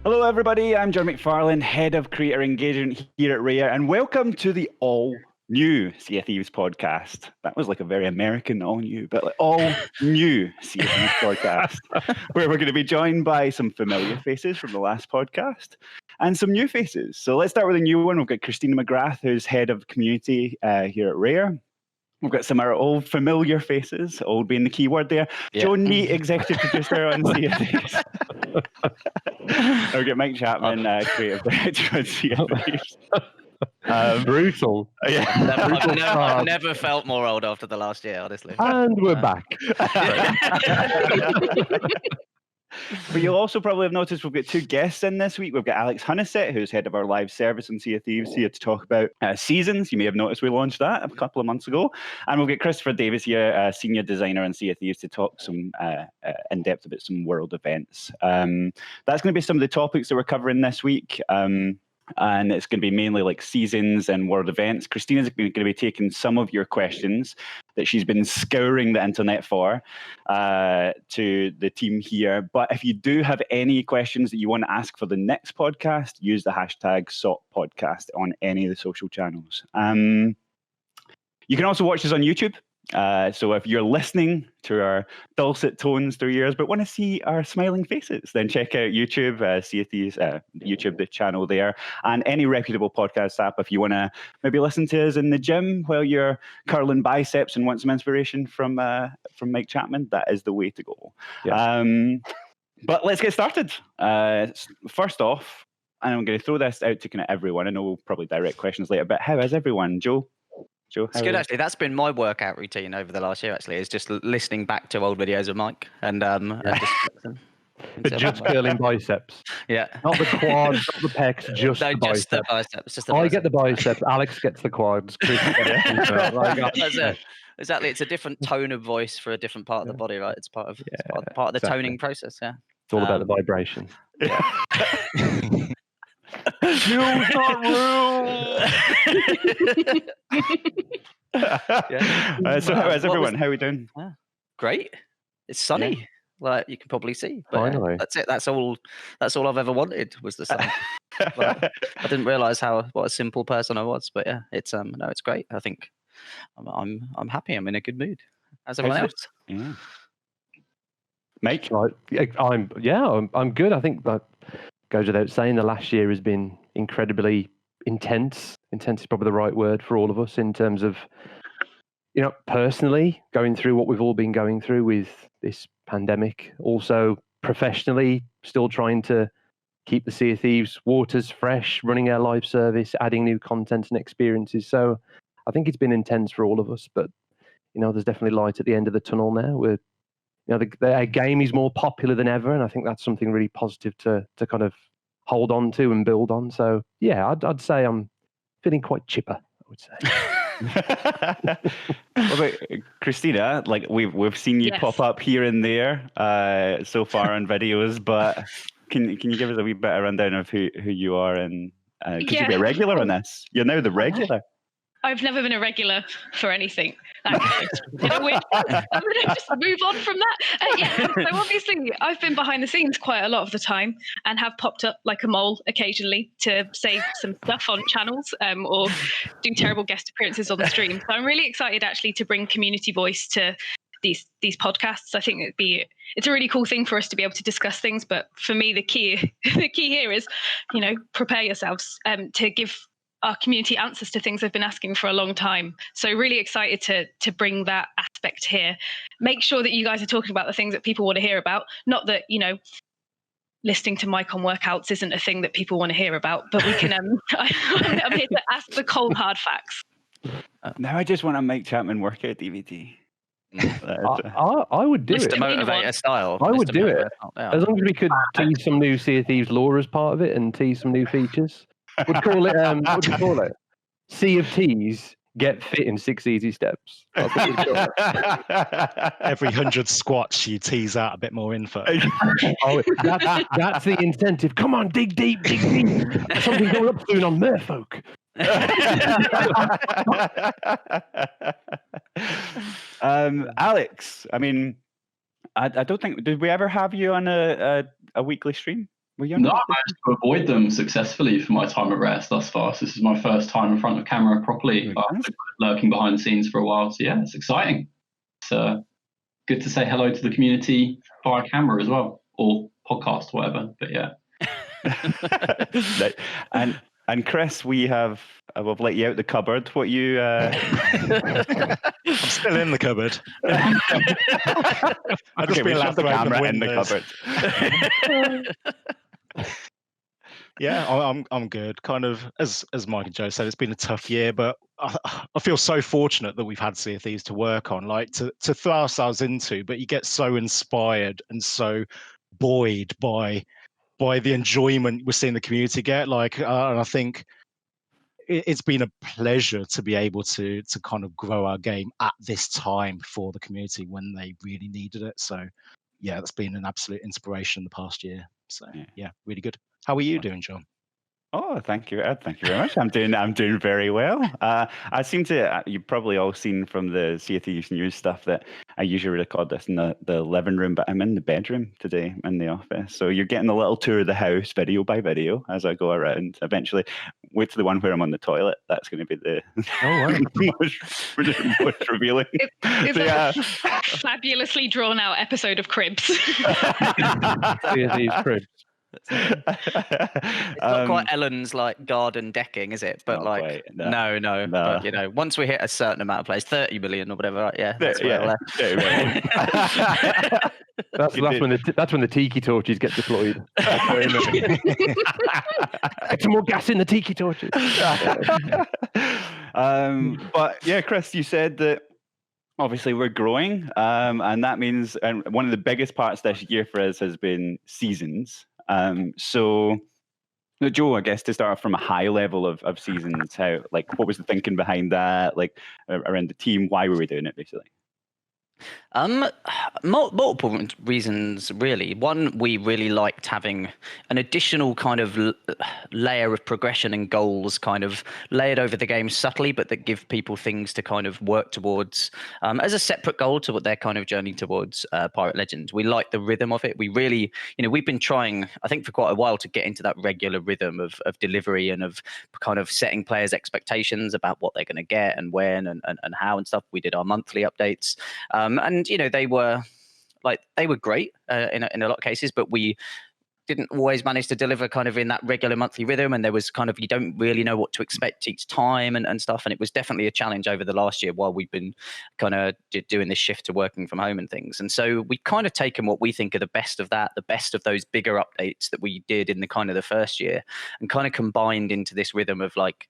Hello, everybody. I'm John McFarlane, Head of Creator Engagement here at Rare, and welcome to the all-new Sea of Thieves podcast. That was like a very American all-new, but like all-new Sea of Thieves podcast, where we're going to be joined by some familiar faces from the last podcast and some new faces. So let's start with a new one. We've got Christina McGrath, who's Head of Community here at Rare. We've got some of our old familiar faces, old being the key word there. Yeah. Joe Neat, Executive Producer on Sea of Thieves. We've got Mike Chapman, Creative Director on Sea of Thieves. Brutal. Yeah. I've never felt more old after the last year, honestly. And we're back. But you'll also probably have noticed we've got two guests in this week. We've got Alex Hunniset, who's head of our live service on Sea of Thieves, here to talk about seasons. You may have noticed we launched that a couple of months ago. And we'll get Christopher Davis here, senior designer on Sea of Thieves, to talk some in depth about some world events. That's going to be some of the topics that we're covering this week. And it's going to be mainly like seasons and world events. Christina's going to be taking some of your questions that she's been scouring the internet for to the team here. But if you do have any questions that you want to ask for the next podcast, use the hashtag SOTPodcast on any of the social channels. You can also watch us on YouTube. So if you're listening to our dulcet tones through your ears, but want to see our smiling faces, then check out YouTube, Sea of Thieves, YouTube, the channel there, and any reputable podcast app. If you want to maybe listen to us in the gym while you're curling biceps and want some inspiration from Mike Chapman, that is the way to go. Yes. But let's get started. First off, and I'm going to throw this out to kind of everyone. I know we'll probably direct questions later, but how is everyone, Joe? It's good, actually. That's been my workout routine over the last year, actually, is just listening back to old videos of Mike and just curling biceps. Yeah. Not the quads, not the pecs, just the biceps. The biceps. Just the I get the biceps, Alex gets the quads. Chris gets That's it. Exactly. It's a different tone of voice for a different part of the body, right? It's part of the toning process, yeah. It's all about the vibration. Yeah. Rules not rules. So how is everyone? How are we doing? Great. It's sunny, like you can probably see. But finally, that's it. That's all I've ever wanted was the sun. But I didn't realize what a simple person I was. But yeah, it's no, it's great. I think I'm happy. I'm in a good mood. As everyone else. Yeah. Mike, I'm good. I think that goes without saying. The last year has been incredibly intense. Intense is probably the right word for all of us in terms of, personally going through what we've all been going through with this pandemic. Also professionally, still trying to keep the Sea of Thieves waters fresh, running our live service, adding new content and experiences. So I think it's been intense for all of us, but there's definitely light at the end of the tunnel now. Our game is more popular than ever, and I think that's something really positive to kind of hold on to and build on. So yeah, I'd say I'm feeling quite chipper, I would say. What about Christina? Like we've seen you pop up here and there so far on videos, but can you give us a wee bit of rundown of who you are and could you be a regular on this? You're now the regular. I've never been a regular for anything. I'm going to just move on from that. So obviously, I've been behind the scenes quite a lot of the time and have popped up like a mole occasionally to say some stuff on channels or do terrible guest appearances on the stream. So I'm really excited actually to bring community voice to these podcasts. I think it's a really cool thing for us to be able to discuss things. But for me, the key here is, prepare yourselves to give our community answers to things they've been asking for a long time. So really excited to bring that aspect here. Make sure that you guys are talking about the things that people want to hear about. Not that, listening to Mike on workouts isn't a thing that people want to hear about, but we can, I'm here to ask the cold hard facts. Now I just want a Mike Chapman workout DVD. I would do Mr. Motivator style. I would do it. As long as we could tease some new Sea of Thieves lore as part of it and tease some new features. We'd call it, what do you call it? Sea of Tease, get fit in 6 easy steps. Every 100 squats, you tease out a bit more info. That's the incentive. Come on, dig deep, dig deep. Something going up soon on Merfolk. Alex, I mean, I don't think, did we ever have you on a weekly stream? Were you No, I on managed to avoid them successfully for my time at Rest thus far. So this is my first time in front of camera properly Very after nice. lurking behind the scenes for a while. So yeah, it's exciting. It's good to say hello to the community via camera as well, or podcast, whatever. But yeah. Right. And Chris, we've let you out the cupboard. What you? I'm still in the cupboard. I've just Okay, we been allowed shove the to open camera in the windows. cupboard. Yeah, I'm good. Kind of as Mike and Joe said, it's been a tough year, but I feel so fortunate that we've had Sea of Thieves to work on, like to throw ourselves into. But you get so inspired and so buoyed by the enjoyment we're seeing the community get. Like, and I think it's been a pleasure to be able to kind of grow our game at this time for the community when they really needed it. So yeah, that's been an absolute inspiration the past year. So yeah, really good. How are you doing, John? Oh, thank you, Ed. Thank you very much. I'm doing very well. I seem to. You've probably all seen from the Sea of Thieves news stuff that I usually record this in the living room, but I'm in the bedroom today in the office. So you're getting a little tour of the house, video by video, as I go around. Eventually, wait to the one where I'm on the toilet. That's going to be the most revealing. It's a fabulously drawn out episode of Cribs. Sea of Thieves Cribs. It's not quite Ellen's like garden decking, is it? But Not like, quite, no. no. But you know, once we hit a certain amount of players, 30 million or whatever, right? Yeah, that's where we're that's when the tiki torches get deployed. Get some more gas in the tiki torches. But yeah, Chris, you said that obviously we're growing, and that means, and one of the biggest parts this year for us has been seasons. So Joe, I guess to start off from a high level of seasons, what was the thinking behind that, like around the team? Why were we doing it, basically? Multiple reasons, really. One, we really liked having an additional kind of layer of progression and goals kind of layered over the game subtly, but that give people things to kind of work towards as a separate goal to what their kind of journey towards Pirate Legends. We like the rhythm of it. We really, we've been trying, I think, for quite a while to get into that regular rhythm of delivery and of kind of setting players' expectations about what they're going to get and when and how and stuff. We did our monthly updates. And they were great in a lot of cases, but we didn't always manage to deliver kind of in that regular monthly rhythm, and there was kind of, you don't really know what to expect each time and stuff, and it was definitely a challenge over the last year while we've been kind of doing this shift to working from home and things. And so we kind of taken what we think are the best of that, the best of those bigger updates that we did in the kind of the first year, and kind of combined into this rhythm of like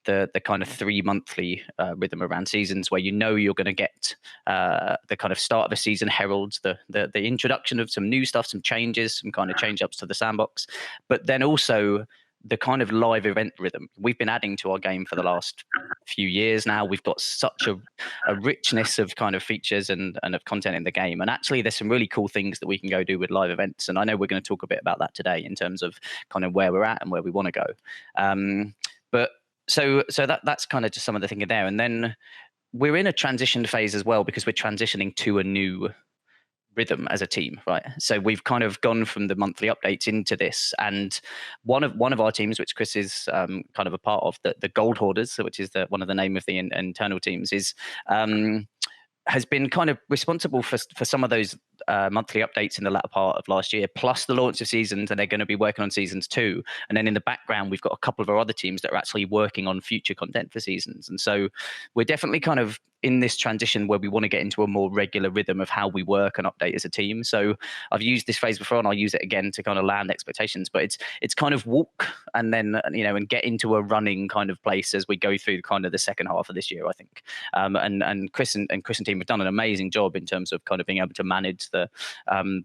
the kind of 3 monthly rhythm around seasons, where you're going to get the kind of start of a season heralds the introduction of some new stuff, some changes, some kind of change ups to the sandbox, but then also the kind of live event rhythm we've been adding to our game for the last few years now. We've got such a richness of kind of features and of content in the game, and actually there's some really cool things that we can go do with live events, and I know we're going to talk a bit about that today in terms of kind of where we're at and where we want to go. But so that's kind of just some of the thinking there. And then we're in a transition phase as well, because we're transitioning to a new rhythm as a team, right? So we've kind of gone from the monthly updates into this, and one of our teams, which Chris is kind of a part of, the Gold Hoarders, which is one of the name of the internal teams, is has been kind of responsible for some of those monthly updates in the latter part of last year, plus the launch of seasons, and they're going to be working on seasons 2. And then in the background, we've got a couple of our other teams that are actually working on future content for seasons. And so we're definitely kind of in this transition where we want to get into a more regular rhythm of how we work and update as a team. So I've used this phrase before, and I'll use it again to kind of land expectations, but it's kind of walk and then, and get into a running kind of place as we go through kind of the second half of this year, I think. And Chris and team have done an amazing job in terms of kind of being able to manage the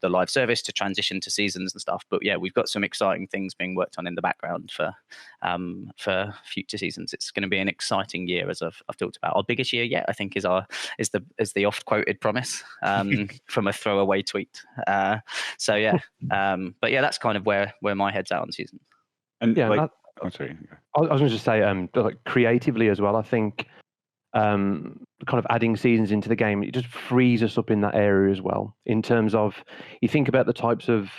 live service to transition to seasons and stuff. But yeah, we've got some exciting things being worked on in the background for future seasons. It's going to be an exciting year, as I've talked about. Our biggest year yet, I think, is the oft quoted promise from a throwaway tweet. So yeah, but yeah, that's kind of where my head's at on season. And yeah, sorry. I was going to just say, like creatively as well, I think kind of adding seasons into the game, it just frees us up in that area as well. In terms of, you think about the types of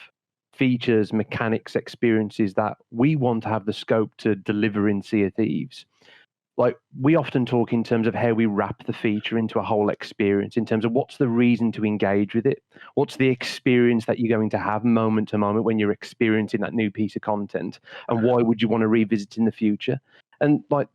features, mechanics, experiences that we want to have the scope to deliver in Sea of Thieves. Like, we often talk in terms of how we wrap the feature into a whole experience, in terms of what's the reason to engage with it, what's the experience that you're going to have moment to moment when you're experiencing that new piece of content, and why would you want to revisit in the future? And like,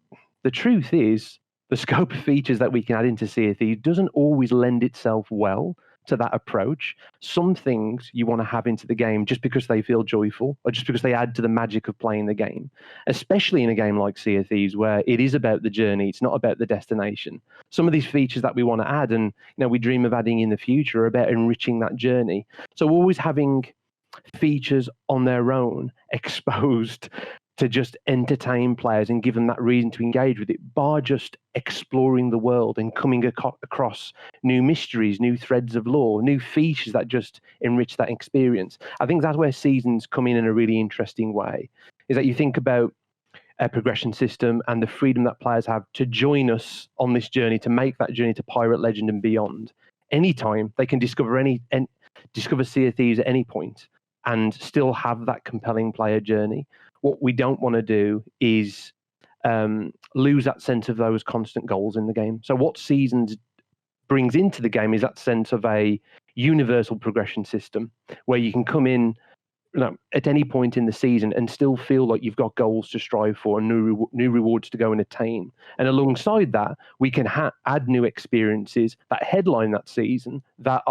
the truth is, the scope of features that we can add into Sea of Thieves doesn't always lend itself well to that approach. Some things you want to have into the game just because they feel joyful, or just because they add to the magic of playing the game, especially in a game like Sea of Thieves, where it is about the journey, it's not about the destination. Some of these features that we want to add, and we dream of adding in the future, are about enriching that journey. So always having features on their own exposed to just entertain players and give them that reason to engage with it, bar just exploring the world and coming across new mysteries, new threads of lore, new features that just enrich that experience. I think that's where seasons come in a really interesting way, is that you think about a progression system and the freedom that players have to join us on this journey, to make that journey to Pirate Legend and beyond. Anytime they can discover Sea of Thieves at any point and still have that compelling player journey. What we don't want to do is lose that sense of those constant goals in the game. So what Seasons brings into the game is that sense of a universal progression system where you can come in at any point in the season and still feel like you've got goals to strive for and new rewards to go and attain. And alongside that, we can add new experiences that headline that season that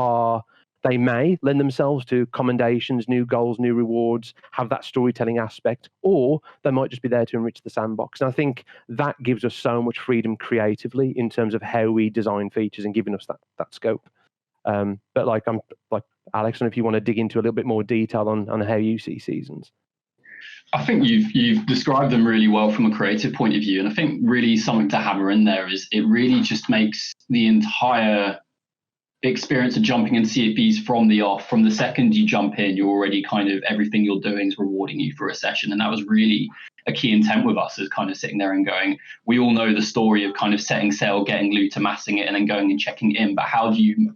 they may lend themselves to commendations, new goals, new rewards, have that storytelling aspect, or they might just be there to enrich the sandbox. And I think that gives us so much freedom creatively in terms of how we design features and giving us that scope. But I'm like Alex, and if you want to dig into a little bit more detail on how you see seasons. I think you've described them really well from a creative point of view, and I think really something to hammer in there is it really just makes the entire experience of jumping in Sea of Thieves from the second you jump in, you're already kind of, everything you're doing is rewarding you for a session. And that was really a key intent with us, is kind of sitting there and going, we all know the story of kind of setting sail, getting loot, amassing it, and then going and checking in. But how do you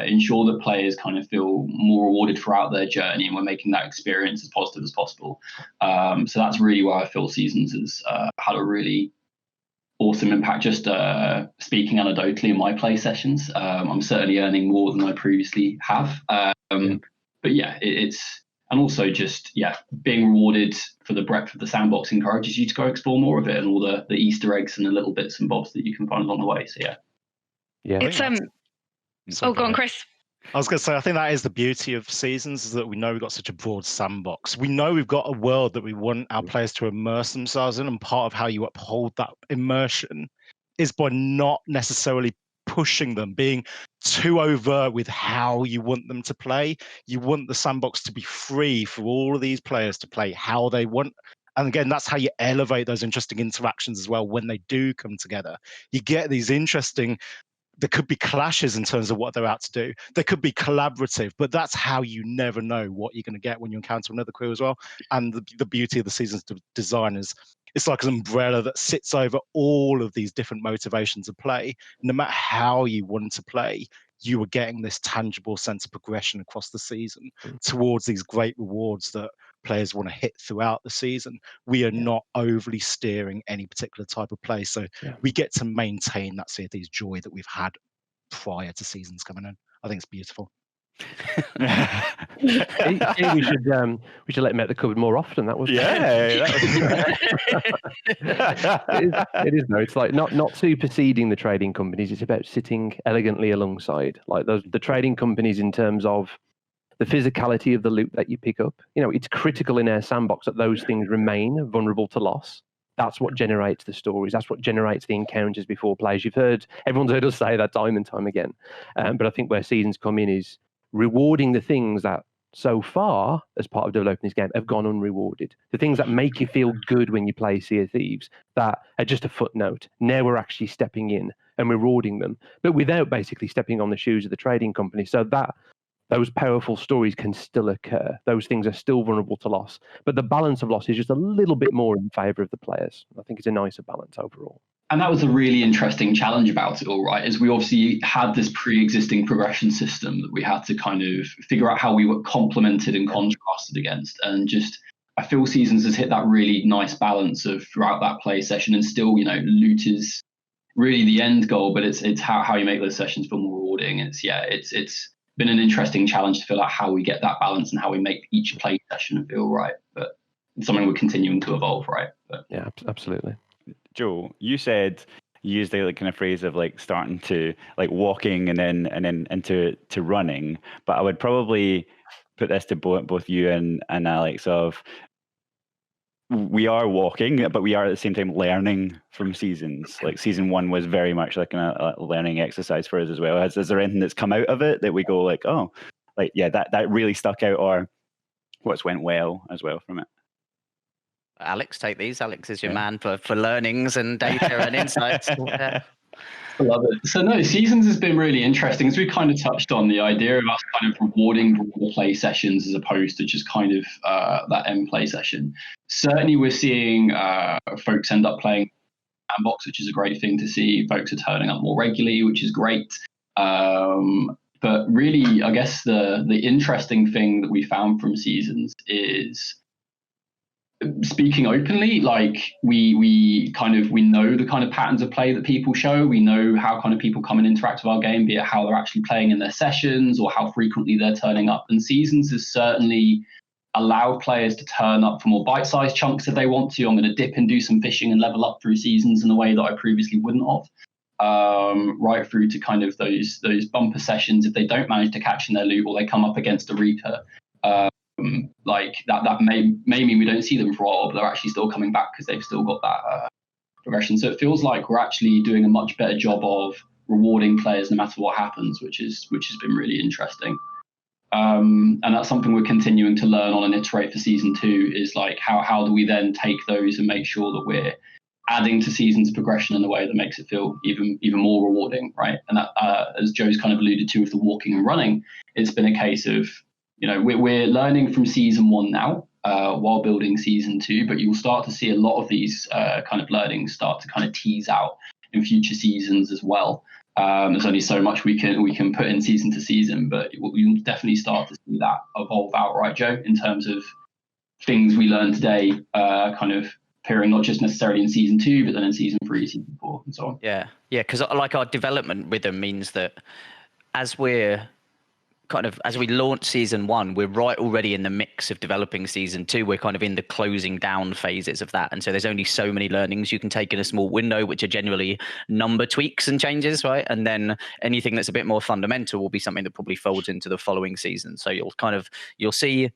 ensure that players kind of feel more rewarded throughout their journey, and we're making that experience as positive as possible? So that's really why I feel Seasons has had a really awesome impact. Just speaking anecdotally in my play sessions, I'm certainly earning more than I previously have. But yeah, it's, and also just being rewarded for the breadth of the sandbox encourages you to go explore more of it, and all the Easter eggs and the little bits and bobs that you can find along the way. So yeah. It's go on, Chris. I was going to say, I think that is the beauty of Seasons, is that we know we've got such a broad sandbox. We know we've got a world that we want our players to immerse themselves in, and part of how you uphold that immersion is by not necessarily pushing them, being too overt with how you want them to play. You want the sandbox to be free for all of these players to play how they want. And again, that's how you elevate those interesting interactions as well when they do come together. You get these interesting, there could be clashes in terms of what they're out to do. There could be collaborative, but that's how you never know what you're going to get when you encounter another crew as well. And the beauty of the Seasons design is it's like an umbrella that sits over all of these different motivations of play. No matter how you want to play, you are getting this tangible sense of progression across the season towards these great rewards that players want to hit throughout the season. We are not overly steering any particular type of play. So we get to maintain that Sea of Thieves joy that we've had prior to seasons coming in. I think it's beautiful. We should let him out the cupboard more often. That was it is. No, it's like not superseding the trading companies. It's about sitting elegantly alongside, like the trading companies, in terms of the physicality of the loot that you pick up. It's critical in our sandbox that those things remain vulnerable to loss. That's what generates the stories. That's what generates the encounters before players. Everyone's heard us say that time and time again. But I think where seasons come in is rewarding the things that so far, as part of developing this game, have gone unrewarded. The things that make you feel good when you play Sea of Thieves, that are just a footnote. Now we're actually stepping in and rewarding them, but without basically stepping on the shoes of the trading company, so that those powerful stories can still occur. Those things are still vulnerable to loss, but the balance of loss is just a little bit more in favour of the players. I think it's a nicer balance overall. And that was a really interesting challenge about it all, right? Is we obviously had this pre-existing progression system that we had to kind of figure out how we were complemented and contrasted against. And just, I feel Seasons has hit that really nice balance of throughout that play session, and still, loot is really the end goal, but it's how you make those sessions feel more rewarding. It's been an interesting challenge to figure out how we get that balance and how we make each play session feel right. But it's something we're continuing to evolve, right? But, Yeah, absolutely. Joe, you said you used the kind of phrase of like starting to like walking and then into running, but I would probably put this to both you and Alex of we are walking, but we are at the same time learning from seasons. Like season 1 was very much like a learning exercise for us as well. Is there anything that's come out of it that we go like, oh, like yeah, that really stuck out, or what's went well as well from it? Alex, take these. Alex is your man for learnings and data and insights. Yeah. I love it. So no, Seasons has been really interesting, as we kind of touched on the idea of us kind of rewarding broader play sessions as opposed to just kind of that end play session. Certainly we're seeing folks end up playing sandbox, which is a great thing to see. Folks are turning up more regularly, which is great. But really, I guess the interesting thing that we found from Seasons is speaking openly. Like we know the kind of patterns of play that people show. We know how kind of people come and interact with our game, be it how they're actually playing in their sessions or how frequently they're turning up. And Seasons has certainly allowed players to turn up for more bite-sized chunks if they want to. I'm going to dip and do some fishing and level up through Seasons in a way that I previously wouldn't have. Right through to kind of those bumper sessions if they don't manage to catch in their loot or they come up against a Reaper. Like that may mean we don't see them for a while, but they're actually still coming back because they've still got that progression. So it feels like we're actually doing a much better job of rewarding players no matter what happens, which has been really interesting. And that's something we're continuing to learn on and iterate for season 2, is like how do we then take those and make sure that we're adding to season's progression in a way that makes it feel even more rewarding, right? And that, as Joe's kind of alluded to with the walking and running, it's been a case of, we're learning from season 1 now while building season 2, but you'll start to see a lot of these kind of learnings start to kind of tease out in future seasons as well. There's only so much we can put in season to season, but you'll definitely start to see that evolve out, right, Joe, in terms of things we learned today kind of appearing not just necessarily in season 2, but then in season 3, season 4, and so on. Yeah, because like our development rhythm means that as we launch season 1, we're right already in the mix of developing season 2. We're kind of in the closing down phases of that. And so there's only so many learnings you can take in a small window, which are generally number tweaks and changes, right? And then anything that's a bit more fundamental will be something that probably folds into the following season. So you'll see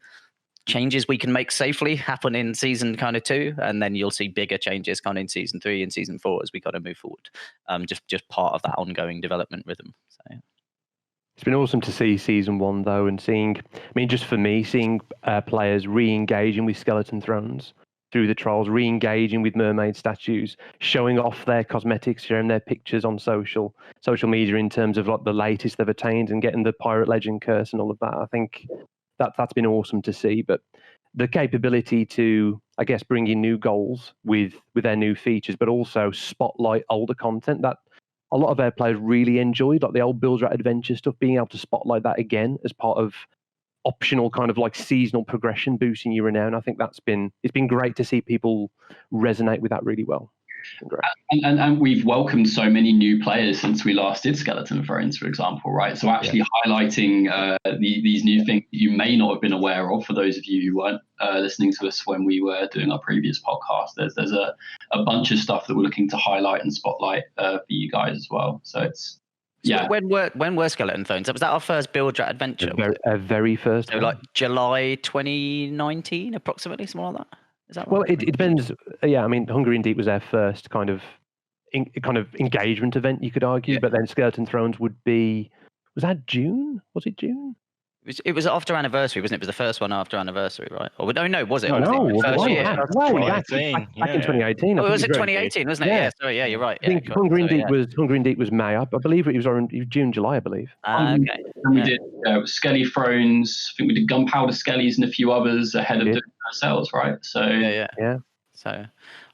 changes we can make safely happen in season kind of 2, and then you'll see bigger changes kind of in season 3 and season 4 as we kind of move forward. Just part of that ongoing development rhythm. So yeah. It's been awesome to see season 1 though, and seeing players re-engaging with skeleton thrones through the trials, re-engaging with mermaid statues, showing off their cosmetics, sharing their pictures on social media in terms of like the latest they've attained and getting the pirate legend curse and all of that. I think that's been awesome to see. But the capability to, I guess, bring in new goals with their new features, but also spotlight older content that a lot of our players really enjoyed, like the old Build Rat Adventure stuff, being able to spotlight that again as part of optional kind of like seasonal progression, boosting your renown. I think it's been great to see people resonate with that really well. And we've welcomed so many new players since we last did Skeleton Thrones, for example, right? So actually highlighting these new things you may not have been aware of, for those of you who weren't listening to us when we were doing our previous podcast. There's a bunch of stuff that we're looking to highlight and spotlight for you guys as well. So it's when were Skeleton Thrones? Was that our first Build Rat Adventure? Very first. So like July 2019, approximately, something like that. Is that right? Well, it depends. Yeah, I mean, Hunger in Deep was our first kind of engagement event, you could argue. Yeah. But then Skeleton Thrones would be, was that June? Was it June? It was after anniversary, wasn't it? It was the first one after anniversary, right? Or no, was it? No, back in 2018. Oh, was it 2018, wasn't it? Yeah, sorry, yeah, you're right. I think Hunger in Deep was May. I believe it was June, July, I believe. Okay. And we did Skelly Thrones. I think we did Gunpowder Skellies and a few others ahead of doing ourselves, right? So yeah. So,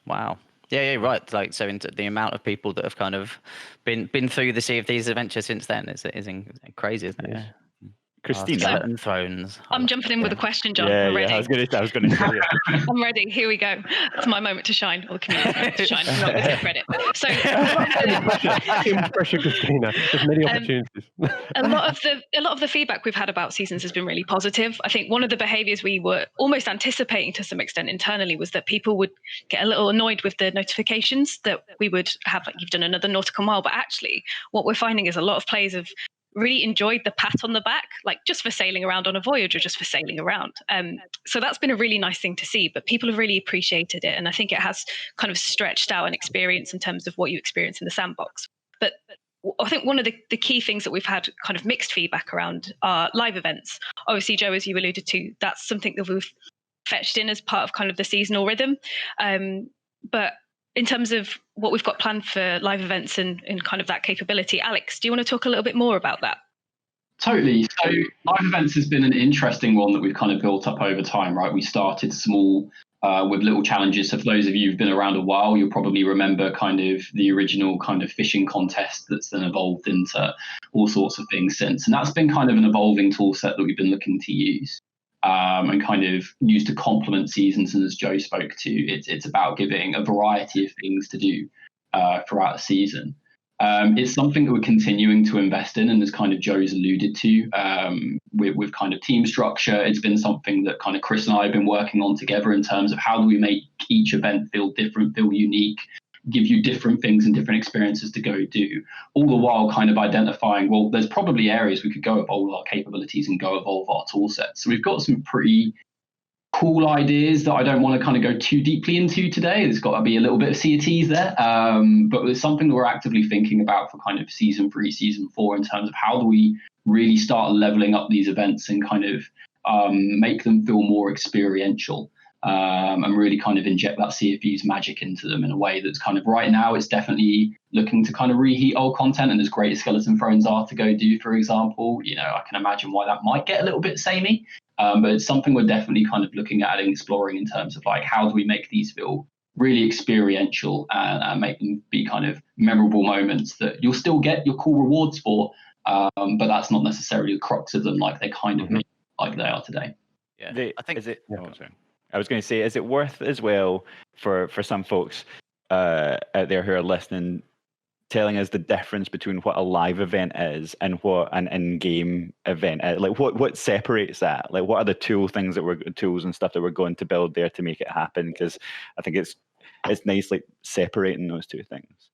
wow. Yeah, right. Like, so into the amount of people that have kind of been through the Sea of These adventures since then is crazy, isn't it? Yes. Yeah. Christina. Skeleton Thrones. I'm jumping in with a question, John. Yeah, I'm ready. I was going to say it. I'm ready. Here we go. It's my moment to shine, or the community's moment to shine. I'm not going to take credit. So, Pressure, Christina. There's many opportunities. a lot of the feedback we've had about seasons has been really positive. I think one of the behaviours we were almost anticipating to some extent internally was that people would get a little annoyed with the notifications that we would have, like, you've done another nautical mile. But actually, what we're finding is a lot of players have really enjoyed the pat on the back, like just for sailing around on a voyage or just for sailing around. So that's been a really nice thing to see, but people have really appreciated it. And I think it has kind of stretched out an experience in terms of what you experience in the sandbox. But I think one of the key things that we've had kind of mixed feedback around are live events. Obviously, Joe, as you alluded to, that's something that we've fetched in as part of kind of the seasonal rhythm. But in terms of what we've got planned for live events and kind of that capability, Alex, do you want to talk a little bit more about that? Totally. So live events has been an interesting one that we've kind of built up over time, right? We started small with little challenges. So for those of you who've been around a while, you'll probably remember kind of the original kind of fishing contest that's then evolved into all sorts of things since. And that's been kind of an evolving tool set that we've been looking to use. And kind of used to complement seasons. And as Joe spoke to, it's about giving a variety of things to do throughout a season. It's something that we're continuing to invest in, and as kind of Joe's alluded to, with kind of team structure, it's been something that kind of Chris and I have been working on together in terms of how do we make each event feel different, feel unique, give you different things and different experiences to go do, all the while kind of identifying, well, there's probably areas we could go evolve our capabilities and go evolve our tool sets. So we've got some pretty cool ideas that I don't want to kind of go too deeply into today. There's got to be a little bit of Sea of Tease there. But it's something that we're actively thinking about for kind of season 3, season 4, in terms of how do we really start leveling up these events and kind of make them feel more experiential. And really kind of inject that Sea of Thieves magic into them in a way that's kind of, right now, it's definitely looking to kind of reheat old content. And as great as Skeleton Thrones are to go do, for example, you know, I can imagine why that might get a little bit samey. But it's something we're definitely kind of looking at and exploring in terms of like, how do we make these feel really experiential and make them be kind of memorable moments that you'll still get your cool rewards for, but that's not necessarily the crux of them like they kind of make like they are today. Yeah, I think. I was going to say, is it worth as well for some folks out there who are listening, telling us the difference between what a live event is and what an in-game event is? Like, what separates that? Like, what are the tools and stuff that we're going to build there to make it happen? Because I think it's nice, like, separating those two things.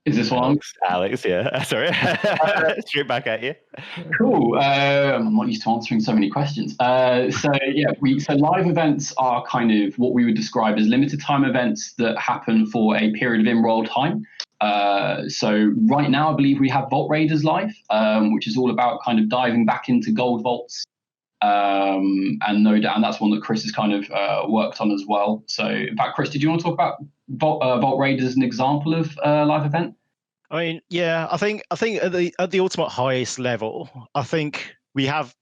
Is this one? Alex, yeah. Sorry. Straight back at you. Cool. I'm not used to answering so many questions. So live events are kind of what we would describe as limited time events that happen for a period of in-world time. So right now, I believe we have Vault Raiders live, which is all about kind of diving back into gold vaults. And no doubt, and that's one that Chris has kind of worked on as well. So, in fact, Chris, did you want to talk about Vault Raiders as an example of a live event? I mean, yeah, I think at the ultimate highest level, I think we have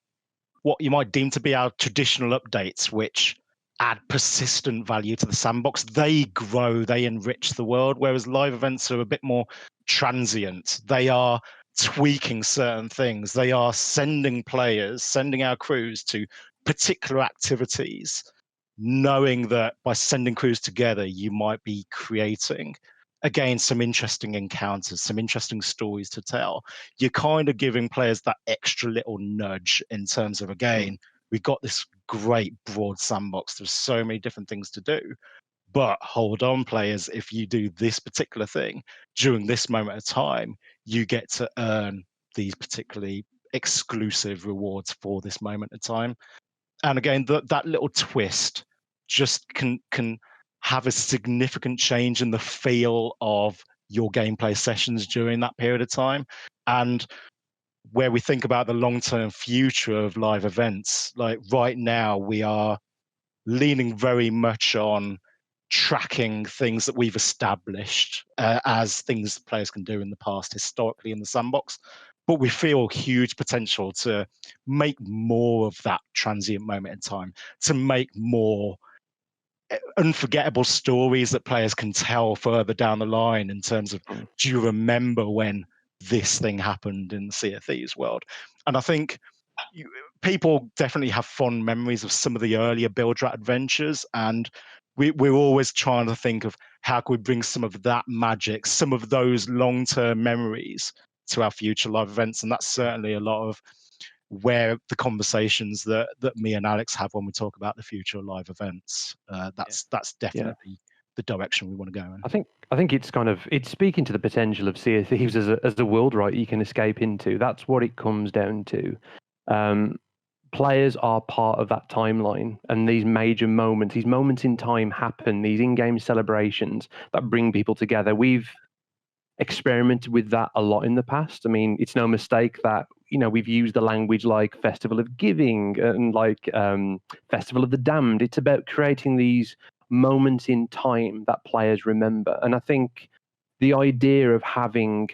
what you might deem to be our traditional updates, which add persistent value to the sandbox. They grow, they enrich the world, whereas live events are a bit more transient. They are tweaking certain things. They are sending our crews to particular activities, knowing that by sending crews together, you might be creating, again, some interesting encounters, some interesting stories to tell. You're kind of giving players that extra little nudge in terms of, again, we've got this great broad sandbox. There's so many different things to do. But hold on, players, if you do this particular thing during this moment of time, you get to earn these particularly exclusive rewards for this moment of time. And again, that little twist just can have a significant change in the feel of your gameplay sessions during that period of time. And where we think about the long-term future of live events, like right now, we are leaning very much on tracking things that we've established as things players can do in the past historically in the sandbox. But we feel huge potential to make more of that transient moment in time, to make more unforgettable stories that players can tell further down the line in terms of, do you remember when this thing happened in the Sea of Thieves world? And I think people definitely have fond memories of some of the earlier Build Rat adventures, and we're always trying to think of how can we bring some of that magic, some of those long-term memories to our future live events. And that's certainly a lot of where the conversations that me and Alex have when we talk about the future of live events. That's definitely the direction we want to go in. I think it's speaking to the potential of Sea of Thieves as a world, right? You can escape into. That's what it comes down to. Players are part of that timeline, and these major moments, these moments in time happen. These in-game celebrations that bring people together. We've experimented with that a lot in the past. I mean, it's no mistake that we've used the language like Festival of Giving and like Festival of the Damned. It's about creating these moments in time that players remember. And I think the idea of having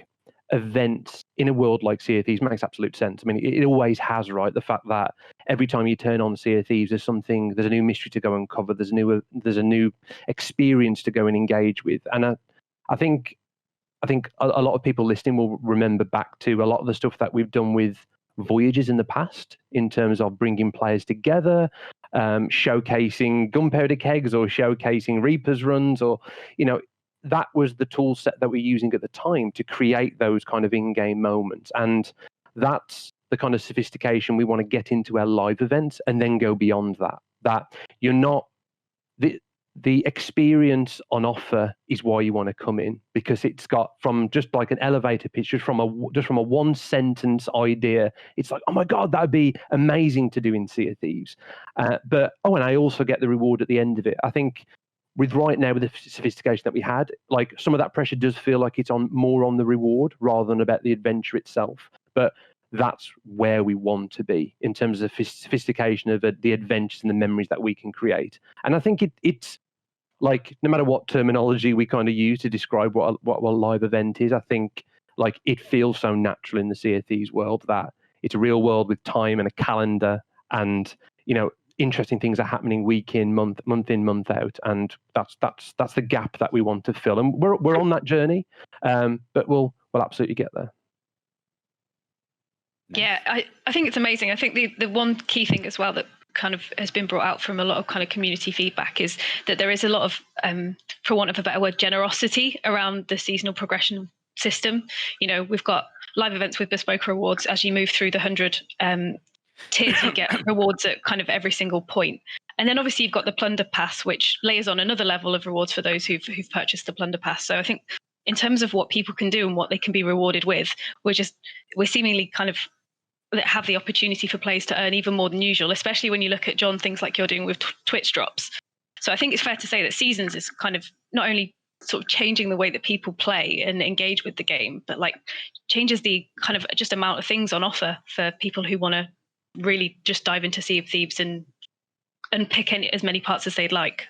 events in a world like Sea of Thieves makes absolute sense. I mean, it always has, right? The fact that every time you turn on Sea of Thieves, there's a new mystery to go and cover. There's a new experience to go and engage with. And I think a lot of people listening will remember back to a lot of the stuff that we've done with Voyages in the past in terms of bringing players together, showcasing gunpowder kegs or showcasing Reapers runs, or that was the tool set that we're using at the time to create those kind of in-game moments. And that's the kind of sophistication we want to get into our live events, and then go beyond that. That you're not the experience on offer is why you want to come in, because it's got from just like an elevator pitch, just from a one sentence idea. It's like, oh my God, that would be amazing to do in Sea of Thieves. And I also get the reward at the end of it. I think with the sophistication that we had, like some of that pressure does feel like it's more on the reward rather than about the adventure itself. But that's where we want to be in terms of sophistication of the adventures and the memories that we can create. And I think it's like, no matter what terminology we kind of use to describe what a live event is, I think like it feels so natural in the Sea of Thieves world that it's a real world with time and a calendar, and interesting things are happening week in, month in, month out, and that's the gap that we want to fill, and we're on that journey, but we'll absolutely get there. Yeah, I think it's amazing. I think the one key thing as well that kind of has been brought out from a lot of kind of community feedback is that there is a lot of, for want of a better word, generosity around the seasonal progression system. We've got live events with bespoke rewards. As you move through the 100 tiers, you get rewards at kind of every single point. And then obviously you've got the plunder pass, which layers on another level of rewards for those who've purchased the plunder pass. So I think in terms of what people can do and what they can be rewarded with, we're seemingly kind of have the opportunity for players to earn even more than usual, especially when you look at, John, things like you're doing with Twitch drops. So I think it's fair to say that Seasons is kind of not only sort of changing the way that people play and engage with the game, but like changes the kind of just amount of things on offer for people who want to really just dive into Sea of Thieves and pick as many parts as they'd like.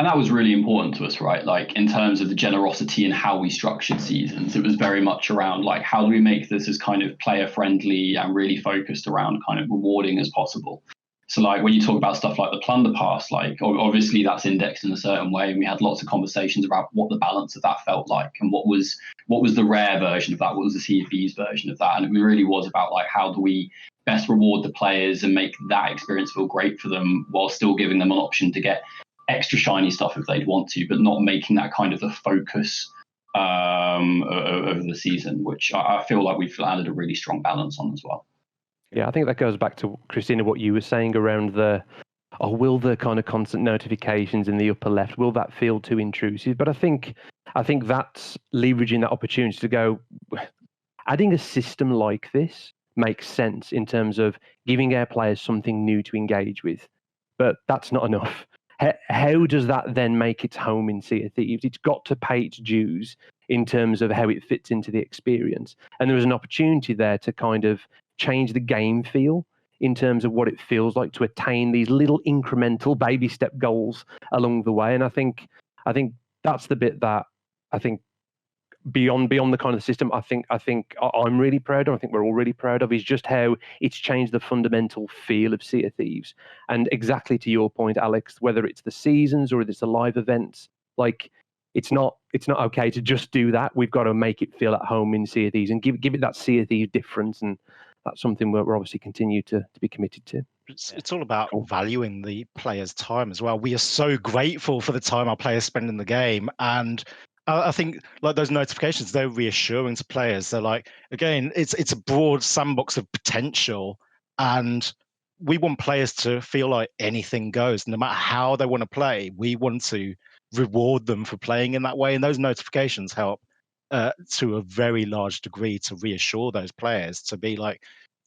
And that was really important to us, right? Like in terms of the generosity and how we structured Seasons, it was very much around like, how do we make this as kind of player friendly and really focused around kind of rewarding as possible? So like when you talk about stuff like the plunder pass, like obviously that's indexed in a certain way. And we had lots of conversations about what the balance of that felt like and what was the rare version of that, what was the Sea of Thieves version of that. And it really was about like, how do we best reward the players and make that experience feel great for them while still giving them an option to get extra shiny stuff if they'd want to, but not making that kind of the focus of the season, which I feel like we've landed a really strong balance on as well. Yeah, I think that goes back to, Christina, what you were saying around will the kind of constant notifications in the upper left, will that feel too intrusive? But I think that's leveraging that opportunity to go, adding a system like this makes sense in terms of giving our players something new to engage with. But that's not enough. How does that then make its home in Sea of Thieves? It's got to pay its dues in terms of how it fits into the experience. And there was an opportunity there to kind of change the game feel in terms of what it feels like to attain these little incremental baby step goals along the way. And I think that's the bit that I think beyond the kind of system, I think I'm really proud of, I think we're all really proud of, is just how it's changed the fundamental feel of Sea of Thieves. And exactly to your point, Alex, whether it's the seasons or it's the live events, like it's not okay to just do that. We've got to make it feel at home in Sea of Thieves and give it that Sea of Thieves difference. And that's something we're obviously continue to be committed to. It's all about valuing the players' time as well. We are so grateful for the time our players spend in the game, and I think like those notifications, they're reassuring to players. They're like, again, it's a broad sandbox of potential, and we want players to feel like anything goes, no matter how they want to play. We want to reward them for playing in that way, and those notifications help to a very large degree to reassure those players to be like,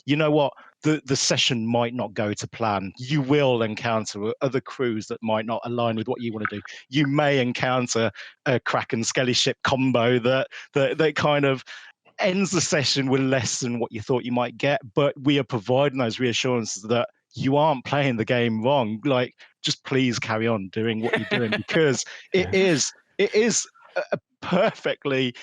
you know what, the session might not go to plan. You will encounter other crews that might not align with what you want to do. You may encounter a Kraken Skelly ship combo that kind of ends the session with less than what you thought you might get. But we are providing those reassurances that you aren't playing the game wrong. Like, just please carry on doing what you're doing, because it is a perfectly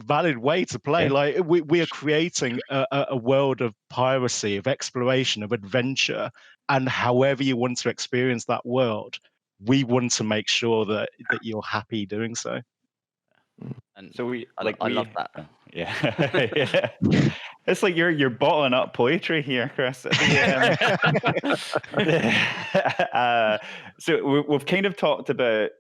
valid way to play. Yeah. Like we are creating a world of piracy, of exploration, of adventure, and however you want to experience that world, we want to make sure that you're happy doing so. And So I love that. Yeah. Yeah. It's like you're bottling up poetry here, Chris. So we've kind of talked about,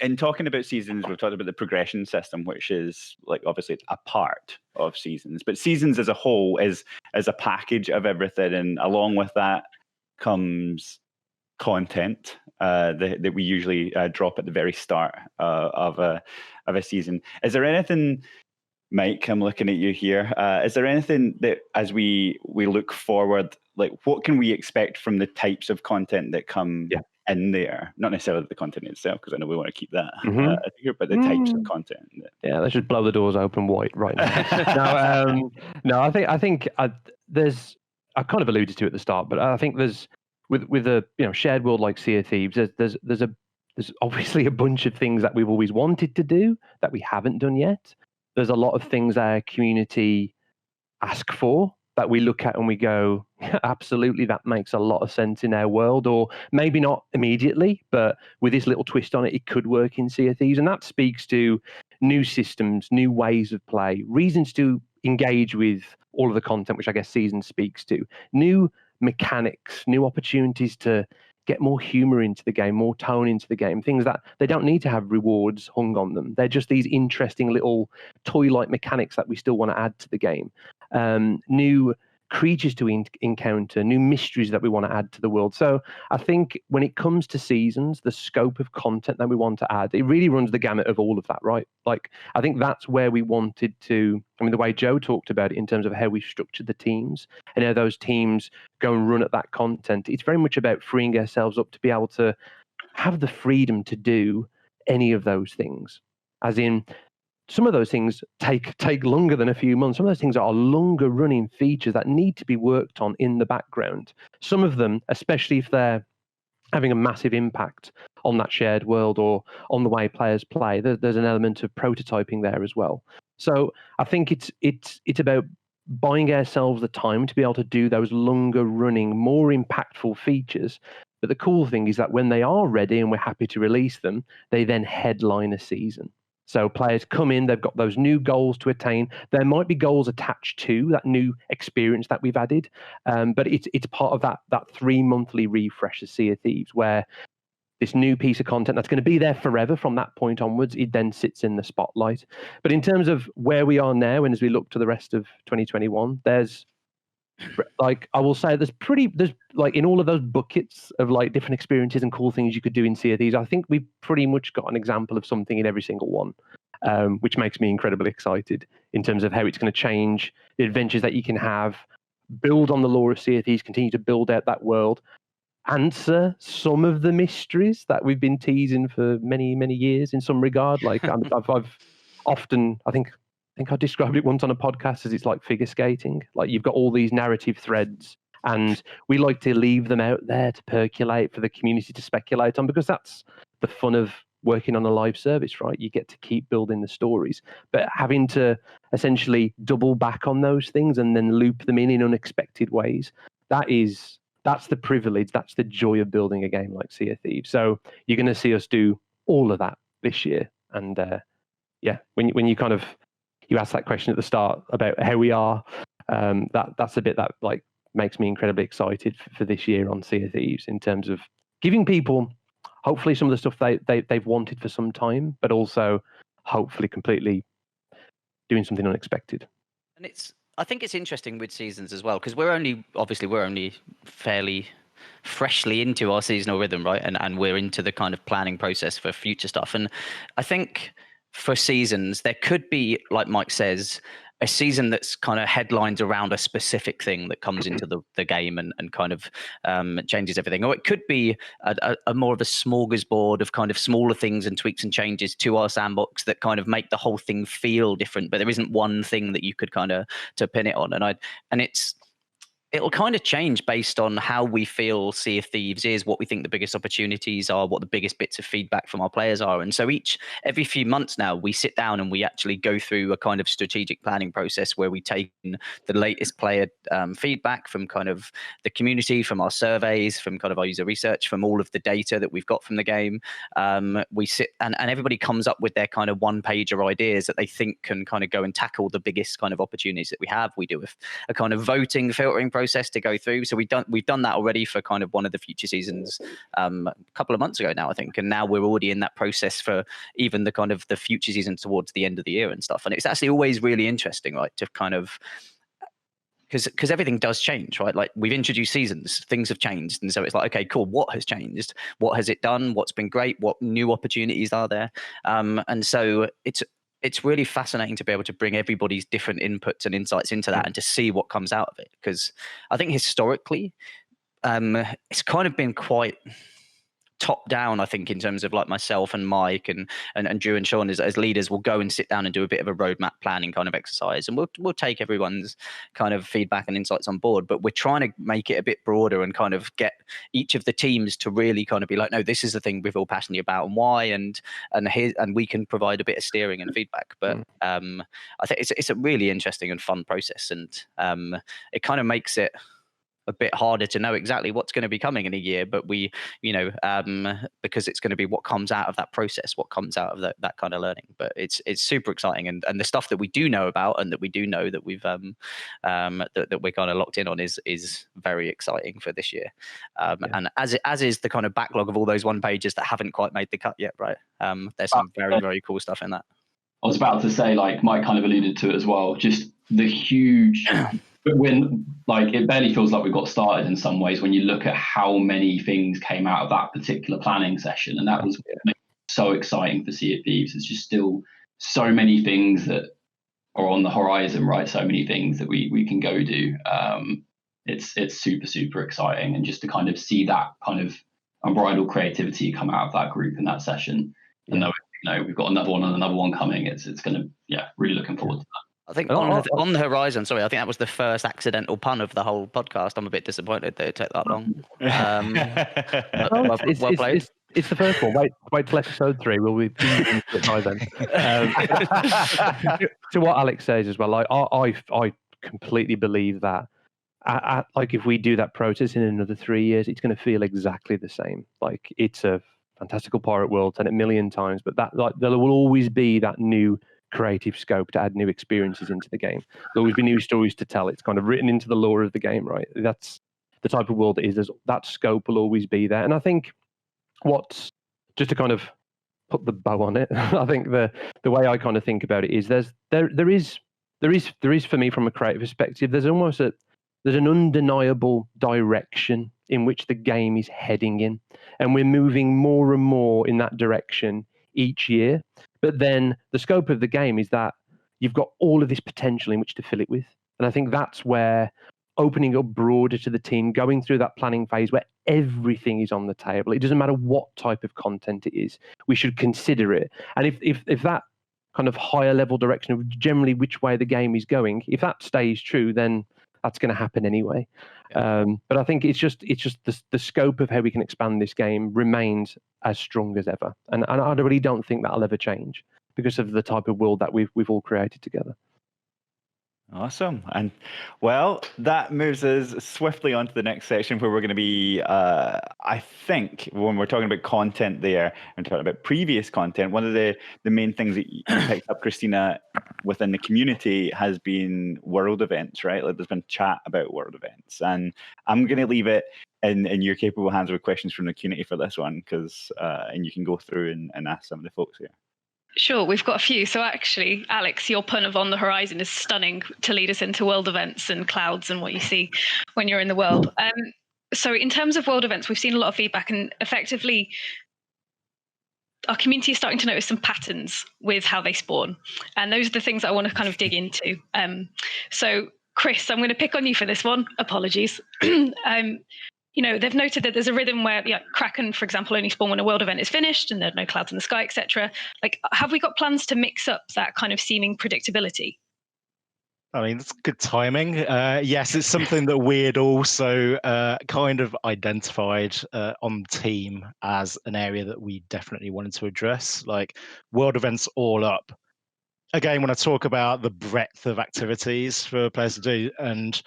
in talking about seasons, we've talked about the progression system, which is like obviously a part of seasons, but seasons as a whole is a package of everything, and along with that comes content that we usually drop at the very start of a season. Is there anything, Mike, I'm looking at you here, is there anything that as we look forward, like what can we expect from the types of content that come in there? Not necessarily the content itself, because I know we want to keep that here, but the types of content. Yeah, let's just blow the doors open wide right now. No, I think there's, I kind of alluded to it at the start, but I think there's with a shared world like Sea of Thieves, there's obviously a bunch of things that we've always wanted to do that we haven't done yet. There's a lot of things our community ask for that we look at and we go, absolutely, that makes a lot of sense in our world, or maybe not immediately, but with this little twist on it, it could work in Sea of Thieves. And that speaks to new systems, new ways of play, reasons to engage with all of the content, which I guess Season speaks to, new mechanics, new opportunities to get more humor into the game, more tone into the game, things that they don't need to have rewards hung on them. They're just these interesting little toy-like mechanics that we still want to add to the game. New creatures to encounter, new mysteries that we want to add to the world. So I think when it comes to seasons, the scope of content that we want to add, it really runs the gamut of all of that, right? Like, I think that's where we wanted to, I mean, the way Joe talked about it in terms of how we structured the teams and how those teams go and run at that content, it's very much about freeing ourselves up to be able to have the freedom to do any of those things. As in, some of those things take longer than a few months. Some of those things are longer running features that need to be worked on in the background. Some of them, especially if they're having a massive impact on that shared world or on the way players play, there's an element of prototyping there as well. So I think it's about buying ourselves the time to be able to do those longer running, more impactful features. But the cool thing is that when they are ready and we're happy to release them, they then headline a season. So players come in, they've got those new goals to attain. There might be goals attached to that new experience that we've added, but it's part of that 3 monthly refresh of Sea of Thieves, where this new piece of content that's going to be there forever from that point onwards, it then sits in the spotlight. But in terms of where we are now, and as we look to the rest of 2021, there's, like, I will say there's like in all of those buckets of like different experiences and cool things you could do in Sea of Thieves, I think we've pretty much got an example of something in every single one, which makes me incredibly excited in terms of how it's going to change the adventures that you can have, build on the lore of Sea of Thieves, continue to build out that world, answer some of the mysteries that we've been teasing for many, many years in some regard. Like I've often, I think I described it once on a podcast as it's like figure skating. Like you've got all these narrative threads and we like to leave them out there to percolate for the community to speculate on, because that's the fun of working on a live service, right? You get to keep building the stories, but having to essentially double back on those things and then loop them in unexpected ways, that's the privilege, that's the joy of building a game like Sea of Thieves. So you're going to see us do all of that this year. And when you kind of you asked that question at the start about how we are, that's a bit that like makes me incredibly excited for this year on Sea of Thieves, in terms of giving people hopefully some of the stuff they've wanted for some time, but also hopefully completely doing something unexpected. And I think it's interesting with seasons as well, because we're only fairly freshly into our seasonal rhythm, right? And we're into the kind of planning process for future stuff. And I think for seasons, there could be, like Mike says, a season that's kind of headlines around a specific thing that comes into the game and kind of changes everything. Or it could be a more of a smorgasbord of kind of smaller things and tweaks and changes to our sandbox that kind of make the whole thing feel different. But there isn't one thing that you could kind of to pin it on. And it'll kind of change based on how we feel Sea of Thieves is, what we think the biggest opportunities are, what the biggest bits of feedback from our players are. And so every few months now, we sit down and we actually go through a kind of strategic planning process where we take in the latest player feedback from kind of the community, from our surveys, from kind of our user research, from all of the data that we've got from the game. We sit and everybody comes up with their kind of one-pager ideas that they think can kind of go and tackle the biggest kind of opportunities that we have. We do a kind of voting, filtering process to go through. So we've done that already for kind of one of the future seasons a couple of months ago now, I think. And now we're already in that process for even the kind of the future seasons towards the end of the year and stuff. And it's actually always really interesting, right, to kind of because everything does change, right? Like we've introduced seasons, things have changed. And so it's like, okay, cool. What has changed? What has it done? What's been great? What new opportunities are there? And so it's really fascinating to be able to bring everybody's different inputs and insights into that and to see what comes out of it. Because I think historically, it's kind of been quite top down, I think, in terms of like myself and Mike and Drew and Sean as leaders will go and sit down and do a bit of a roadmap planning kind of exercise. And we'll take everyone's kind of feedback and insights on board, but we're trying to make it a bit broader and kind of get each of the teams to really kind of be like, no, this is the thing we're all passionate about and why, and we can provide a bit of steering and feedback. But I think it's a really interesting and fun process, and it kind of makes it a bit harder to know exactly what's going to be coming in a year, but we, because it's going to be what comes out of that process, what comes out of that kind of learning. But it's super exciting, and the stuff that we do know about and that we do know that we've that we're kind of locked in on is very exciting for this year. And as is the kind of backlog of all those one pages that haven't quite made the cut yet, right? There's some very, very cool stuff in that. I was about to say, like Mike kind of alluded to it as well, just the huge. But when, like, it barely feels like we got started in some ways when you look at how many things came out of that particular planning session. And that was so exciting for Sea of Thieves. There's just still so many things that are on the horizon, right? So many things that we can go do. It's super, super exciting. And just to kind of see that kind of unbridled creativity come out of that group in that session. And we've got another one coming. It's going to, really looking forward to that. I think on the horizon, sorry, I think that was the first accidental pun of the whole podcast. I'm a bit disappointed that it took that long. Well played. It's the first one. Wait till episode 3. We'll be by then. To what Alex says as well, I completely believe that. Like if we do that process in another 3 years, it's going to feel exactly the same. Like it's a fantastical pirate world, done it a million times, but that there will always be that new creative scope to add new experiences into the game. There'll always be new stories to tell. It's kind of written into the lore of the game, right? That's the type of world it is. That scope will always be there. And I think just to kind of put the bow on it, I think the way I kind of think about it is there is for me from a creative perspective, there's an undeniable direction in which the game is heading in, and we're moving more and more in that direction each year. But then the scope of the game is that you've got all of this potential in which to fill it with. And I think that's where opening up broader to the team, going through that planning phase where everything is on the table. It doesn't matter what type of content it is. We should consider it. And if that kind of higher level direction of generally which way the game is going, if that stays true, then that's going to happen anyway. But I think it's just the scope of how we can expand this game remains as strong as ever, and I really don't think that'll ever change because of the type of world that we've all created together. Awesome. And well, that moves us swiftly on to the next section where we're going to be, I think, when we're talking about content there and talking about previous content, one of the main things that you picked up, Christina, within the community has been world events, right? Like there's been chat about world events. And I'm going to leave it in your capable hands with questions from the community for this one, because and you can go through and ask some of the folks here. Sure, we've got a few. So actually, Alex, your pun of on the horizon is stunning to lead us into world events and clouds and what you see when you're in the world. So in terms of world events, we've seen a lot of feedback, and effectively our community is starting to notice some patterns with how they spawn. And those are the things that I want to kind of dig into. So Chris, I'm going to pick on you for this one. Apologies. You know, they've noted that there's a rhythm where Kraken, for example, only spawn when a world event is finished and there are no clouds in the sky, etc. Like, have we got plans to mix up that kind of seeming predictability? I mean, that's good timing. Yes, it's something that we had also kind of identified on the team as an area that we definitely wanted to address, like world events all up. Again, when I talk about the breadth of activities for players to do and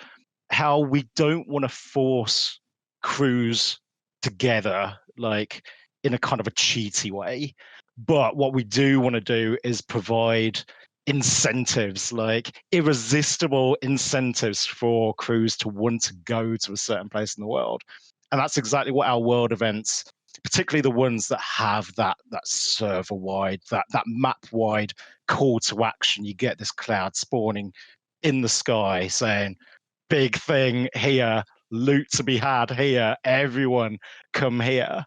how we don't want to force crews together, like in a kind of a cheaty way. But what we do want to do is provide incentives, like irresistible incentives for crews to want to go to a certain place in the world. And that's exactly what our world events, particularly the ones that have that server wide, that map wide call to action. You get this cloud spawning in the sky saying, big thing here, loot to be had here, everyone come here.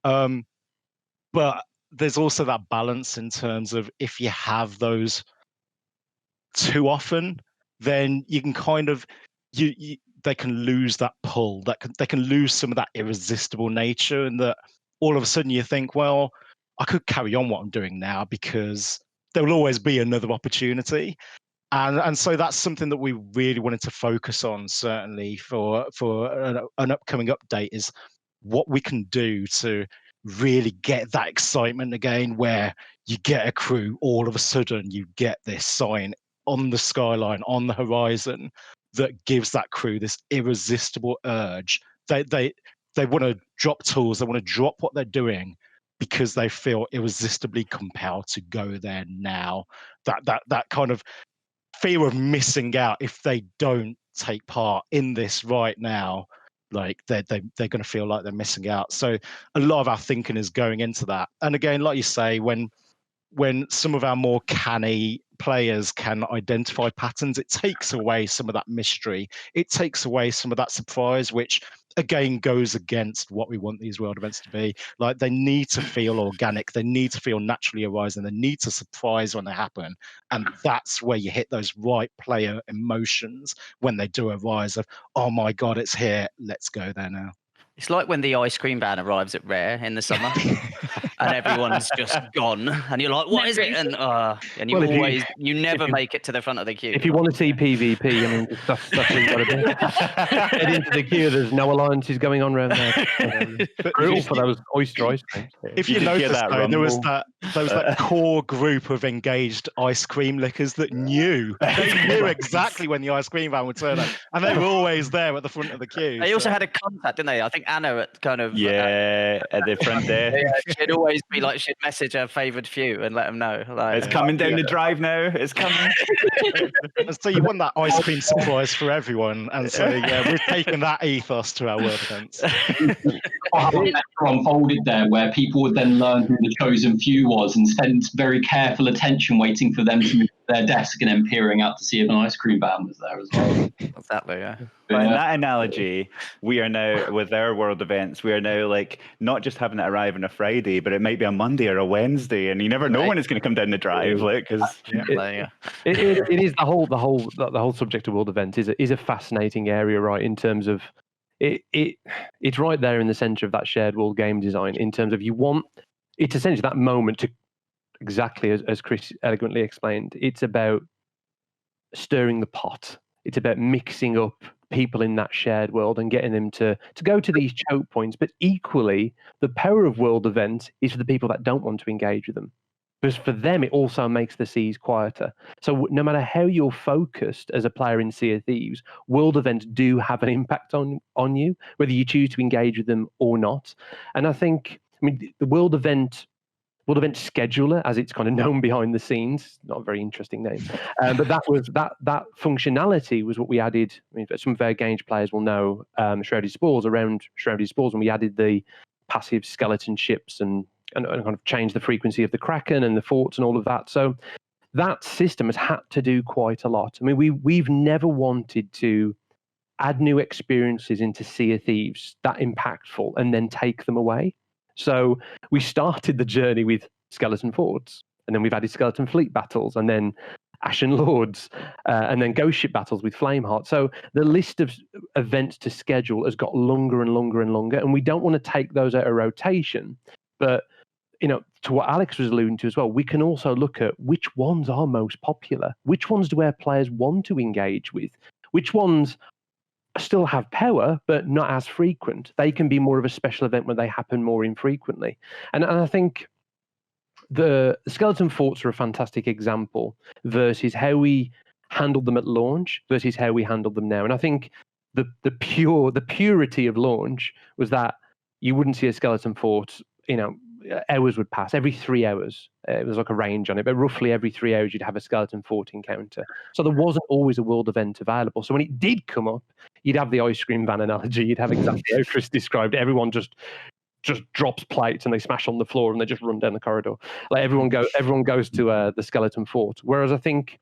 But there's also that balance in terms of if you have those too often, then you can kind of they can lose that pull, they can lose some of that irresistible nature, and that all of a sudden you think, well, I could carry on what I'm doing now because there will always be another opportunity. And so that's something that we really wanted to focus on, certainly for an upcoming update, is what we can do to really get that excitement again, where you get a crew, all of a sudden you get this sign on the skyline, on the horizon, that gives that crew this irresistible urge. They want to drop tools, they want to drop what they're doing because they feel irresistibly compelled to go there now. That kind of fear of missing out if they don't take part in this right now, like they're going to feel like they're missing out. So a lot of our thinking is going into that. And again, like you say, when some of our more canny players can identify patterns, it takes away some of that mystery. It takes away some of that surprise, which again goes against what we want these world events to be. Like, they need to feel organic, they need to feel naturally arising, they need to surprise when they happen. And that's where you hit those right player emotions when they do arise of, oh my God, it's here, let's go there now. It's like when the ice cream van arrives at Rare in the summer and everyone's just gone and you're like, what is it? And you Well, you never make it to the front of the queue. If you want to see PvP, I mean, that's what you've got to do. Get into the queue, there's no alliances going on around there. Brutal for those oyster ice creams. If you notice, though, there was that core group of engaged ice cream lickers that knew. They knew exactly when the ice cream van would turn up, and they were always there at the front of the queue. They also had a contact, didn't they? I think Anna at kind of at the front there. Yeah, she'd always be like, she'd message her favoured few and let them know. Like, it's coming down the drive now. It's coming. So you want that ice cream surprise for everyone, and so we've taken that ethos to our world events. Unfolded there, where people would then learn who the chosen few was and spend very careful attention waiting for them to move to their desk and then peering out to see if an ice cream van was there as well. Exactly, yeah. But in that analogy, we are now, with our world events, we are now like not just having it arrive on a Friday, but it might be a Monday or a Wednesday, and you never know when it's going to come down the drive. Like, because it is the whole subject of world events is a fascinating area, right? In terms of it's right there in the center of that shared world game design. In terms of it's essentially that moment to, exactly as Chris elegantly explained. It's about stirring the pot. It's about mixing up people in that shared world and getting them to go to these choke points. But equally, the power of world events is for the people that don't want to engage with them. Because for them, it also makes the seas quieter. So no matter how you're focused as a player in Sea of Thieves, world events do have an impact on you, whether you choose to engage with them or not. And I think, I mean, the world event scheduler, as it's kind of known behind the scenes, not a very interesting name, but that functionality was what we added. I mean, some of our Gauge players will know Shrouded Spores, when we added the passive skeleton ships and kind of changed the frequency of the Kraken and the forts and all of that. So that system has had to do quite a lot. I mean, we've never wanted to add new experiences into Sea of Thieves that impactful and then take them away. So we started the journey with skeleton forts, and then we've added skeleton fleet battles, and then Ashen Lords, and then ghost ship battles with Flameheart. So the list of events to schedule has got longer and longer and longer, and we don't want to take those out of rotation. But to what Alex was alluding to as well, we can also look at which ones are most popular, which ones do our players want to engage with, which ones still have power but not as frequent. They can be more of a special event when they happen more infrequently. And I think the skeleton forts are a fantastic example versus how we handled them at launch versus how we handled them now. And I think the purity of launch was that you wouldn't see a skeleton fort, hours would pass every 3 hours. It was like a range on it, but roughly every 3 hours you'd have a skeleton fort encounter. So there wasn't always a world event available. So when it did come up, you'd have the ice cream van analogy. You'd have exactly how Chris described. Everyone just drops plates and they smash on the floor and they just run down the corridor. Like everyone goes to the skeleton fort. Whereas I think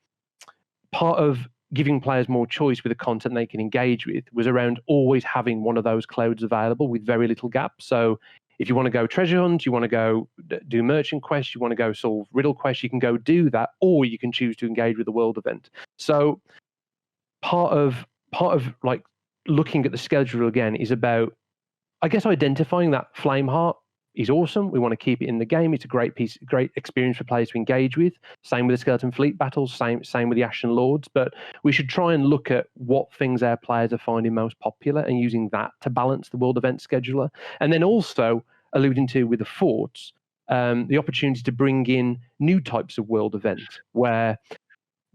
part of giving players more choice with the content they can engage with was around always having one of those clouds available with very little gap. So if you want to go treasure hunt, you want to go do merchant quests, you want to go solve riddle quests, you can go do that, or you can choose to engage with the world event. So part of like looking at the schedule again is about, I guess, identifying that Flameheart is awesome. We want to keep it in the game. It's a great experience for players to engage with. Same with the skeleton fleet battles. Same with the Ashen Lords. But we should try and look at what things our players are finding most popular and using that to balance the world event scheduler. And then also alluding to with the forts, the opportunity to bring in new types of world event where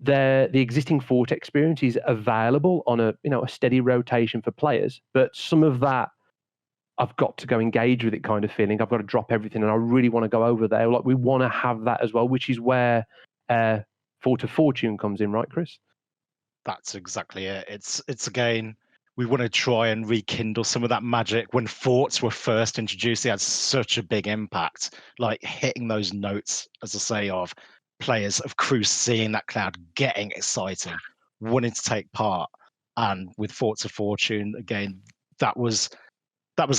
the existing fort experience is available on a steady rotation for players, but some of that I've got to go engage with it kind of feeling. I've got to drop everything and I really want to go over there. Like we want to have that as well, which is where Fort of Fortune comes in, right, Chris? That's exactly it. It's again, we want to try and rekindle some of that magic. When forts were first introduced, they had such a big impact, like hitting those notes, as I say, of players, of crews seeing that cloud, getting excited, wanting to take part. And with Forts of Fortune, again, that was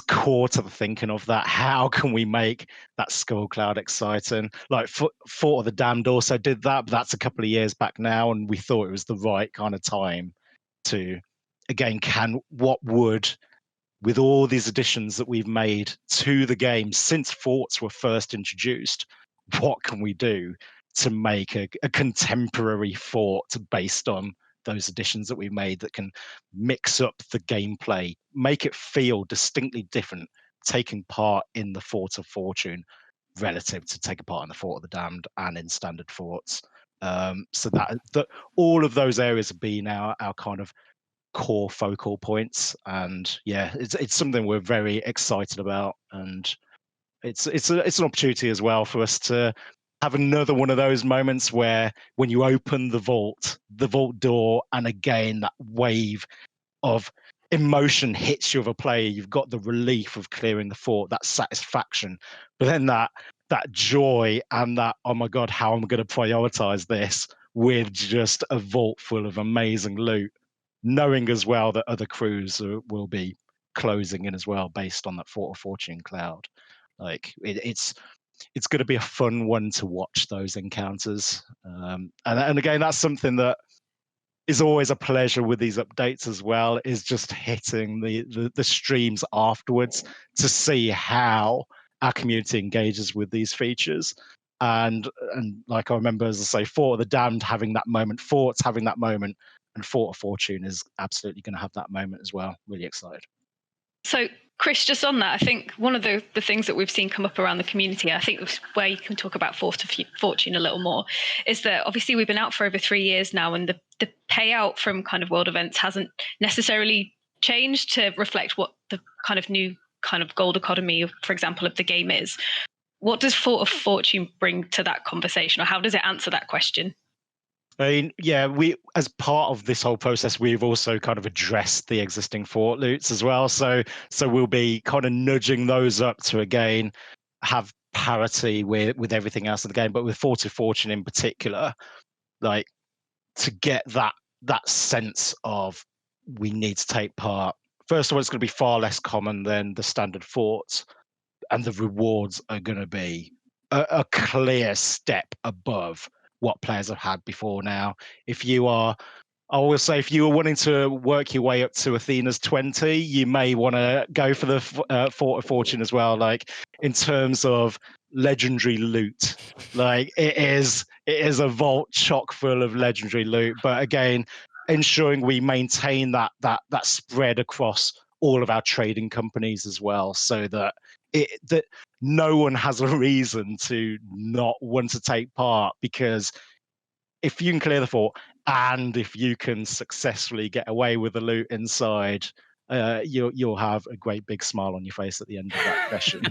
core to the thinking of that. How can we make that skull cloud exciting? Like Fort of the Damned also did that, but that's a couple of years back now, and we thought it was the right kind of time to, again, with all these additions that we've made to the game since forts were first introduced, what can we do to make a contemporary fort based on those additions that we made that can mix up the gameplay, make it feel distinctly different, taking part in the Fort of Fortune relative to taking part in the Fort of the Damned and in standard forts. So that all of those areas have been our kind of core focal points, and yeah, it's something we're very excited about, and it's an opportunity as well for us to have another one of those moments where when you open the vault door, and again that wave of emotion hits you of a player. You've got the relief of clearing the fort, that satisfaction, but then that joy and that, oh my god, how am I going to prioritize this with just a vault full of amazing loot, knowing as well that other crews will be closing in as well based on that Fort of Fortune cloud. Like it's going to be a fun one to watch, those encounters. And again, that's something that is always a pleasure with these updates as well, is just hitting the streams afterwards to see how our community engages with these features. And like I remember, as I say, Fort of the Damned having that moment, Forts having that moment, and Fort of Fortune is absolutely going to have that moment as well. Really excited. So, Chris, just on that, I think one of the things that we've seen come up around the community, I think where you can talk about Fort of Fortune a little more, is that obviously we've been out for over 3 years now, and the payout from kind of world events hasn't necessarily changed to reflect what the kind of new kind of gold economy, for example, of the game is. What does Fort of Fortune bring to that conversation, or how does it answer that question? I mean, yeah, we, as part of this whole process, we've also kind of addressed the existing fort loots as well. So we'll be kind of nudging those up to again have parity with everything else in the game, but with Fort of Fortune in particular, like to get that sense of we need to take part. First of all, it's going to be far less common than the standard forts, and the rewards are going to be a clear step above what players have had before now. If you are, I will say, if you are wanting to work your way up to Athena's 20, you may want to go for the Fort of Fortune as well. Like in terms of legendary loot, like it is a vault chock full of legendary loot. But again, ensuring we maintain that spread across all of our trading companies as well, so that no one has a reason to not want to take part, because if you can clear the fort and if you can successfully get away with the loot inside, you'll have a great big smile on your face at the end of that session.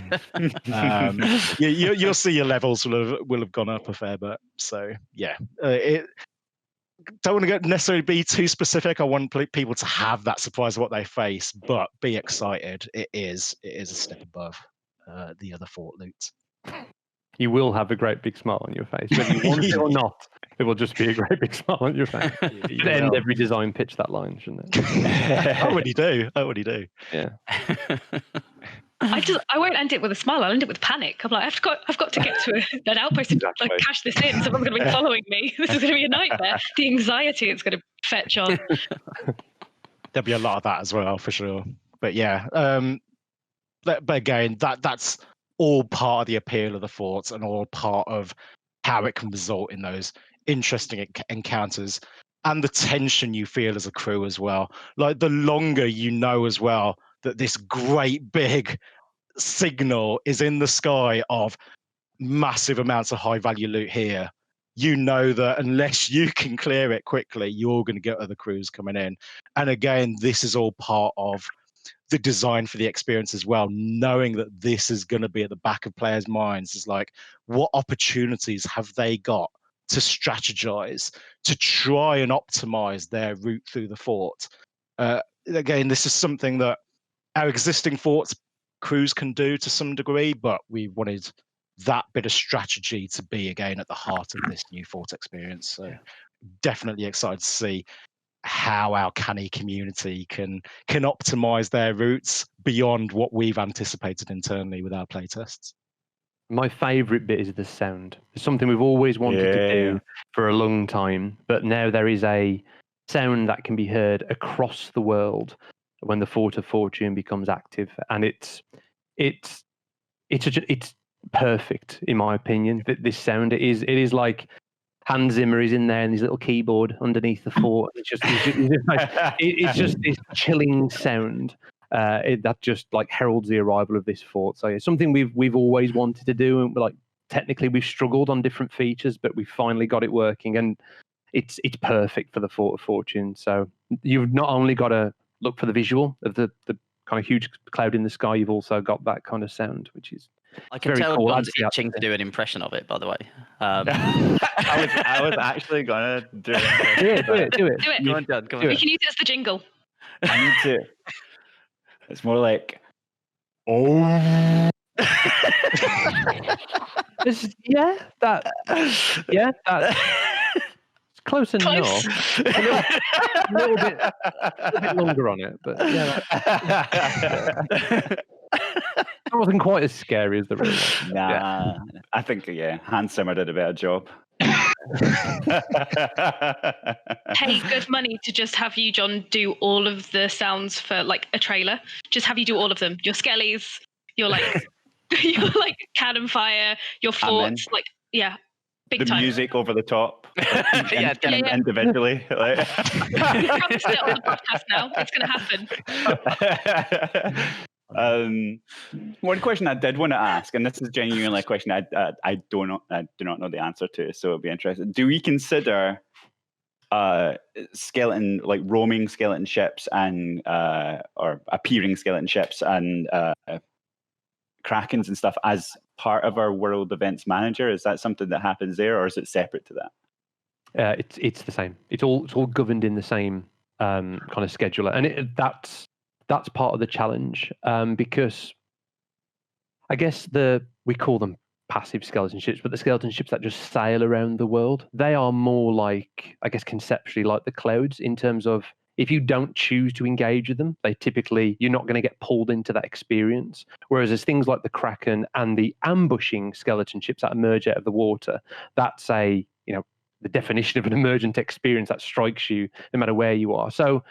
You'll see your levels will have gone up a fair bit. So yeah, don't want to necessarily be too specific. I want people to have that surprise of what they face, but be excited. It is a step above the other fort loot. You will have a great big smile on your face, whether you want it or not. It will just be a great big smile on your face. You end every design pitch that line, shouldn't it? I already do. Yeah. I won't end it with a smile. I'll end it with panic. I'm like, I've got to get to an outpost and like cash this in. Someone's going to be following me. This is going to be a nightmare. The anxiety it's going to fetch on. There'll be a lot of that as well, for sure. But yeah, but again, that's all part of the appeal of the forts and all part of how it can result in those interesting encounters and the tension you feel as a crew as well. Like the longer you know as well that this great big signal is in the sky of massive amounts of high value loot here, you know that unless you can clear it quickly, you're going to get other crews coming in. And again, this is all part of the design for the experience as well, knowing that this is going to be at the back of players' minds. Is like, what opportunities have they got to strategize, to try and optimize their route through the fort? Again, this is something that our existing forts crews can do to some degree, but we wanted that bit of strategy to be again at the heart of this new fort experience. So definitely excited to see how our canny community can optimize their routes beyond what we've anticipated internally with our playtests. My favourite bit is the sound. It's something we've always wanted to do for a long time, but now there is a sound that can be heard across the world when the Fort of Fortune becomes active, and it's perfect in my opinion. This sound, it is like Hans Zimmer is in there and his little keyboard underneath the fort. It's just this chilling sound that just like heralds the arrival of this fort. So it's something we've always wanted to do, and like technically we've struggled on different features, but we finally got it working, and it's perfect for the Fort of Fortune. So you've not only got to look for the visual of the kind of huge cloud in the sky, you've also got that kind of sound, which is I can very tell cool. John's itching to do an impression of it, by the way. I was actually gonna do it. Do it. Do it. Come on, John. Come on. We can use it as the jingle. I need to. It's more like, oh. It's close enough. A little bit longer on it, but yeah. That wasn't quite as scary as the real one. Nah, I think Hans Zimmer did a better job. Pay good money to just have you, John, do all of the sounds for like a trailer. Just have you do all of them. Your skellies, your like cannon fire, your forts, Big the time. music over the top, each Yeah, instrument yeah. individually. Like. You promised it on the podcast now. It's going to happen. One question I did want to ask, and this is genuinely a question I do not know the answer to, so it'll be interesting. Do we consider skeleton, like roaming skeleton ships and or appearing skeleton ships and krakens and stuff as part of our world events manager? Is that something that happens there, or is it separate to that? It's the same. It's all governed in the same kind of scheduler, and that's part of the challenge, because I guess we call them passive skeleton ships, but the skeleton ships that just sail around the world, they are more like, I guess, conceptually like the clouds in terms of if you don't choose to engage with them, you're not going to get pulled into that experience. Whereas there's things like the Kraken and the ambushing skeleton ships that emerge out of the water, that's the definition of an emergent experience that strikes you no matter where you are. So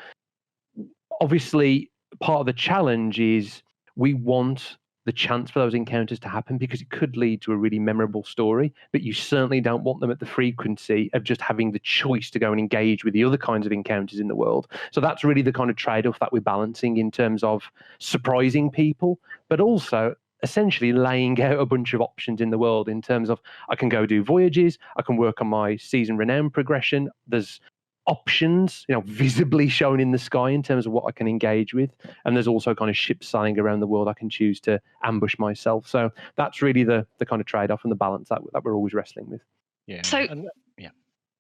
obviously part of the challenge is we want the chance for those encounters to happen because it could lead to a really memorable story, but you certainly don't want them at the frequency of just having the choice to go and engage with the other kinds of encounters in the world. So that's really the kind of trade-off that we're balancing in terms of surprising people, but also essentially laying out a bunch of options in the world in terms of I can go do voyages, I can work on my season renown progression. There's options, visibly shown in the sky in terms of what I can engage with. And there's also kind of ships sailing around the world I can choose to ambush myself. So that's really the kind of trade-off and the balance that we're always wrestling with. Yeah. So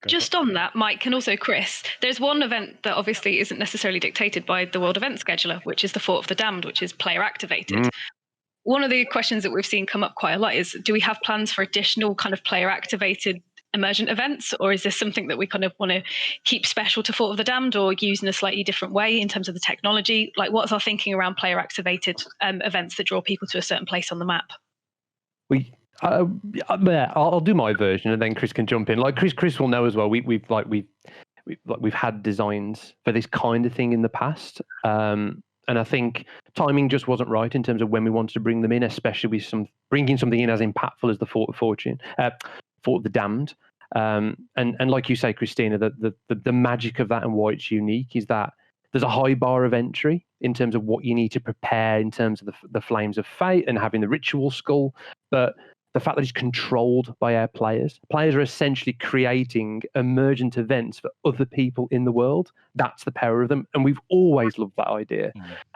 just on that, Mike and also Chris, there's one event that obviously isn't necessarily dictated by the World Event Scheduler, which is the Fort of the Damned, which is player activated. One of the questions that we've seen come up quite a lot is, do we have plans for additional kind of player activated emergent events, or is this something that we kind of want to keep special to Fort of the Damned or use in a slightly different way in terms of the technology? Like, what's our thinking around player activated events that draw people to a certain place on the map? I'll do my version and then Chris can jump in. Like Chris will know as well. We've had designs for this kind of thing in the past, and I think timing just wasn't right in terms of when we wanted to bring them in, especially with bringing something in as impactful as the Fort of Fortune, Fort of the Damned. And like you say, Christina, the magic of that and why it's unique is that there's a high bar of entry in terms of what you need to prepare in terms of the Flames of Fate and having the ritual skull, but the fact that it's controlled by our players. Players are essentially creating emergent events for other people in the world. That's the power of them, and we've always loved that idea.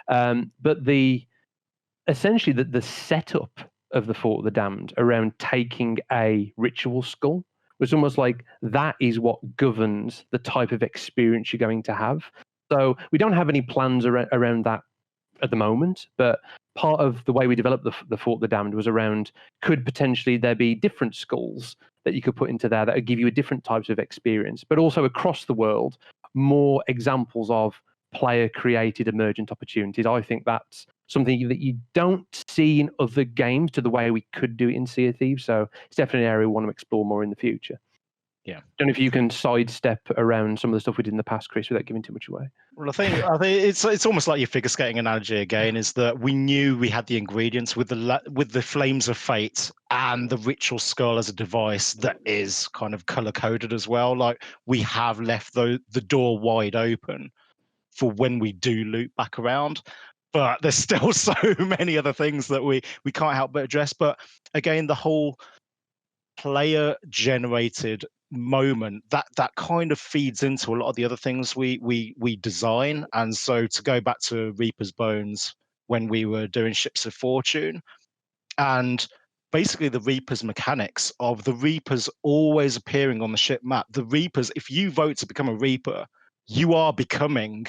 But essentially the setup of the Fort of the Damned around taking a ritual skull was almost like that is what governs the type of experience you're going to have. So we don't have any plans around that at the moment, but part of the way we developed the Fort of the Damned was around, could potentially there be different skulls that you could put into there that would give you a different types of experience, but also across the world, more examples of player-created emergent opportunities. I think that's something that you don't see in other games to the way we could do it in Sea of Thieves. So it's definitely an area we want to explore more in the future. Yeah. I don't know if you can sidestep around some of the stuff we did in the past, Chris, without giving too much away. Well, I think it's almost like your figure skating analogy again. Is that we knew we had the ingredients with the Flames of Fate and the ritual skull as a device that is kind of color coded as well. Like we have left the door wide open for when we do loop back around. But there's still so many other things that we can't help but address. But again, the whole player generated moment that kind of feeds into a lot of the other things we design. And so to go back to Reaper's Bones, when we were doing Ships of Fortune, and basically the Reaper's mechanics of the Reapers always appearing on the ship map. The Reapers, if you vote to become a Reaper, you are becoming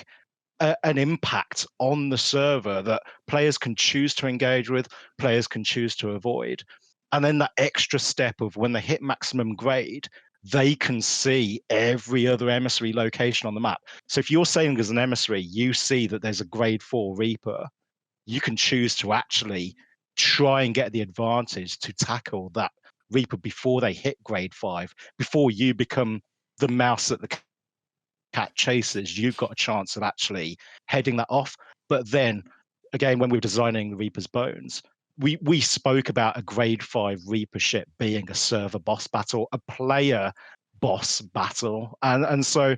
an impact on the server that players can choose to engage with, players can choose to avoid. And then that extra step of when they hit maximum grade, they can see every other emissary location on the map. So if you're sailing as an emissary, you see that there's a grade 4 Reaper, you can choose to actually try and get the advantage to tackle that Reaper before they hit grade 5, before you become the mouse that the cat chases. You've got a chance of actually heading that off. But then again, when we were designing Reaper's Bones, we spoke about a grade 5 Reaper ship being a server boss battle, a player boss battle, and so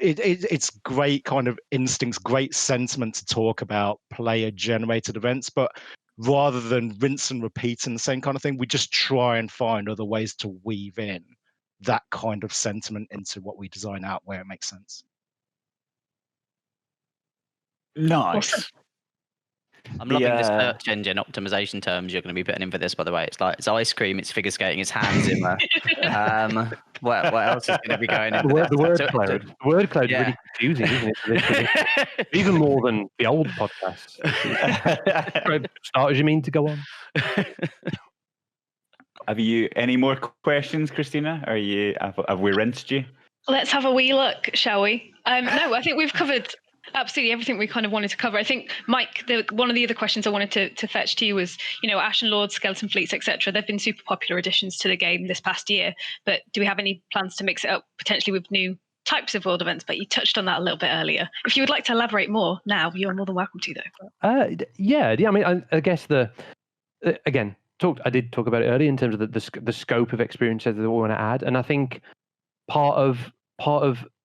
it's great kind of instincts, great sentiment to talk about player generated events, but rather than rinse and repeat and the same kind of thing, we just try and find other ways to weave in that kind of sentiment into what we design out where it makes sense. Nice. Awesome. I'm loving the search engine optimization terms you're going to be putting in for this, by the way. It's like it's ice cream, it's figure skating, it's Hans Zimmer. What else is going to be going in? The word cloud. The word cloud is Yeah. really confusing, isn't it? Even more than the old podcasts. Starters, you mean to go on? Have you any more questions, Christina? Have we rinsed you? Let's have a wee look, shall we? No, I think we've covered absolutely everything we kind of wanted to cover. I think, Mike, one of the other questions I wanted to fetch to you was, Ashen Lords, Skeleton Fleets, etc. They've been super popular additions to the game this past year, but do we have any plans to mix it up potentially with new types of world events? But you touched on that a little bit earlier. If you would like to elaborate more now, you're more than welcome to, though. Yeah. I mean, I guess again, I did talk about it earlier in terms of the scope of experiences that we want to add, and I think part of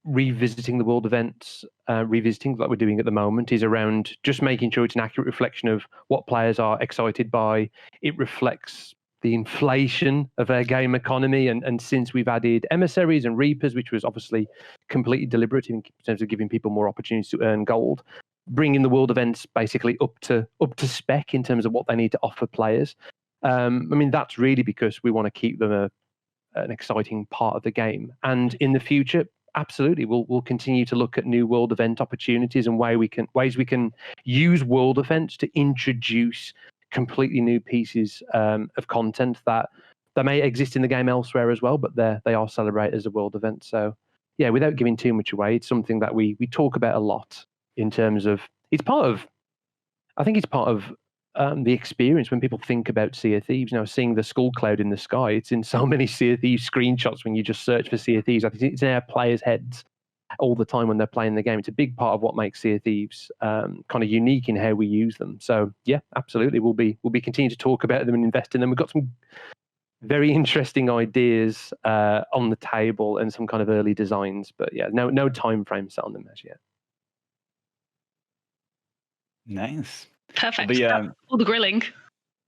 revisiting the world events, revisiting like we're doing at the moment, is around just making sure it's an accurate reflection of what players are excited by. It reflects the inflation of our game economy, and since we've added emissaries and reapers, which was obviously completely deliberate in terms of giving people more opportunities to earn gold, bringing the world events basically up to spec in terms of what they need to offer players. I mean, that's really because we want to keep them an exciting part of the game, and in the future, absolutely, we'll continue to look at new world event opportunities and ways we can use world events to introduce completely new pieces of content that may exist in the game elsewhere as well, but they are celebrated as a world event. So yeah, without giving too much away, it's something that we talk about a lot in terms of it's part of the experience when people think about Sea of Thieves. Seeing the skull cloud in the sky, it's in so many Sea of Thieves screenshots when you just search for Sea of Thieves. I think it's in our players' heads all the time when they're playing the game. It's a big part of what makes Sea of Thieves kind of unique in how we use them. So yeah, absolutely, we'll be continuing to talk about them and invest in them. We've got some very interesting ideas on the table and some kind of early designs, but yeah, no time frame set on them as yet. Nice. Perfect. The, All the grilling.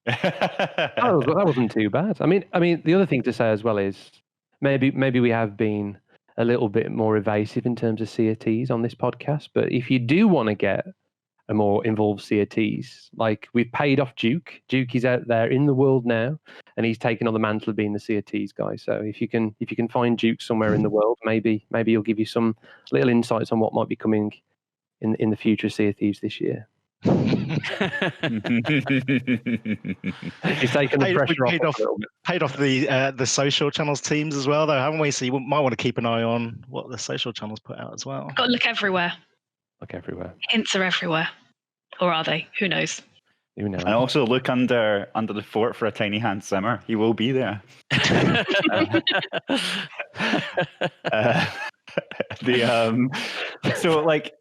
That wasn't too bad. I mean, the other thing to say as well is maybe we have been a little bit more evasive in terms of Sea of Tease on this podcast. But if you do want to get a more involved Sea of Tease, like we've paid off Duke. Duke is out there in the world now, and he's taken on the mantle of being the Sea of Tease guy. So if you can find Duke somewhere in the world, maybe he'll give you some little insights on what might be coming in the future of Sea of Thieves this year. He's taken the pressure off. Paid off the social channels teams as well, though, haven't we? So you might want to keep an eye on what the social channels put out as well. Got to look everywhere. Hints are everywhere, or are they? Who knows? Who knows? And also look under the fort for a tiny Hans Zimmer. He will be there. So like.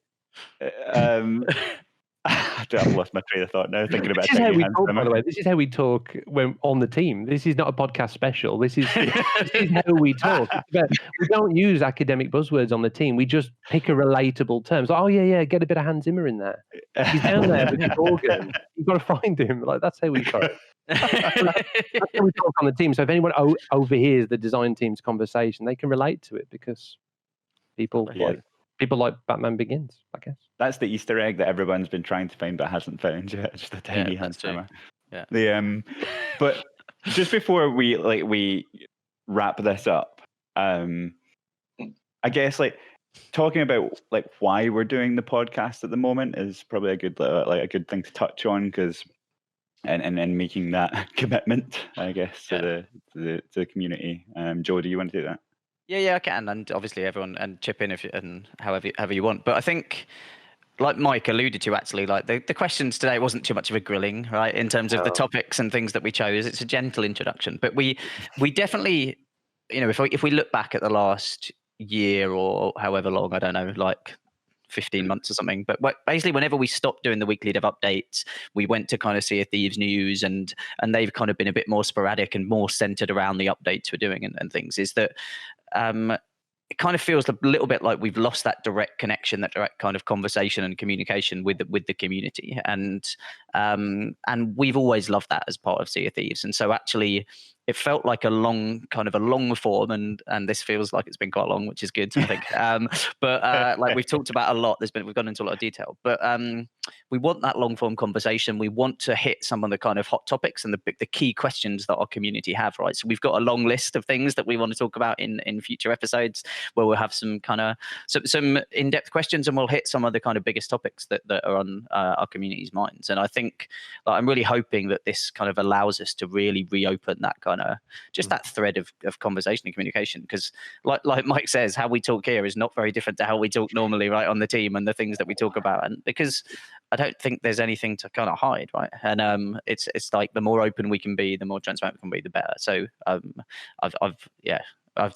I've lost my train of thought now. Thinking about By the way, this is how we talk when on the team. This is not a podcast special. This is how we talk. We don't use academic buzzwords on the team. We just pick a relatable term. So, get a bit of Hans Zimmer in there. He's down there with his organ. You've got to find him. Like that's how we talk. That's how we talk on the team. So if anyone overhears the design team's conversation, they can relate to it because people like Batman Begins, I guess. That's the Easter egg that everyone's been trying to find but hasn't found yet. It's just a tiny Hans Zimmer. Yeah. But just before we wrap this up, I guess talking about why we're doing the podcast at the moment is probably a good thing to touch on because and making that commitment, I guess, to the community. Joe, do you want to do that? Yeah, I can, and obviously everyone and chip in and however you want. But I think, like Mike alluded to, actually, like the questions today wasn't too much of a grilling, right? In terms of the topics and things that we chose, it's a gentle introduction. But we definitely, if we look back at the last year or however long, I don't know, 15 months or something. But basically, whenever we stopped doing the weekly dev updates, we went to kind of Sea of Thieves news, and they've kind of been a bit more sporadic and more centered around the updates we're doing and things. Is that it kind of feels a little bit like we've lost that direct connection, that direct kind of conversation and communication with the community, and we've always loved that as part of Sea of Thieves. And so actually, it felt like a long form, and this feels like it's been quite long, which is good, I think. But like we've talked about a lot, we've gone into a lot of detail, but we want that long form conversation. We want to hit some of the kind of hot topics and the key questions that our community have, right? So we've got a long list of things that we want to talk about in future episodes, where we'll have some kind of some in-depth questions, and we'll hit some of the kind of biggest topics that are on our community's minds. And I think I'm really hoping that this kind of allows us to really reopen that kind of just that thread of conversation and communication, because like Mike says, how we talk here is not very different to how we talk normally, right, on the team, and the things that we talk about. And because I don't think there's anything to kind of hide, right? And it's like the more open we can be, the more transparent we can be, the better. So I've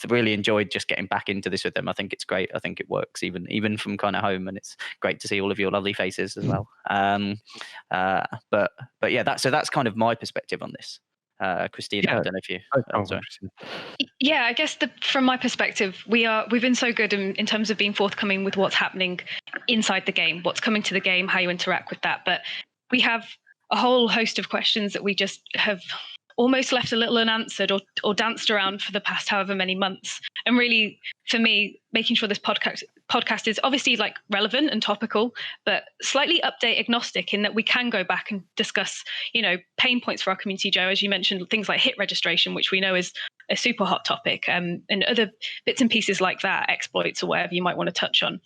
really enjoyed just getting back into this with them. I think it's great. I think it works even from kind of home, and it's great to see all of your lovely faces as well. But yeah, that's kind of my perspective on this. Christina, I don't know if you. Yeah, I guess from my perspective, we've been so good in terms of being forthcoming with what's happening inside the game, what's coming to the game, how you interact with that. But we have a whole host of questions that we just have almost left a little unanswered or danced around for the past however many months. And really, for me, making sure this podcast is obviously like relevant and topical, but slightly update agnostic, in that we can go back and discuss, pain points for our community. Joe, as you mentioned, things like hit registration, which we know is a super hot topic, and other bits and pieces like that, exploits or whatever you might want to touch on.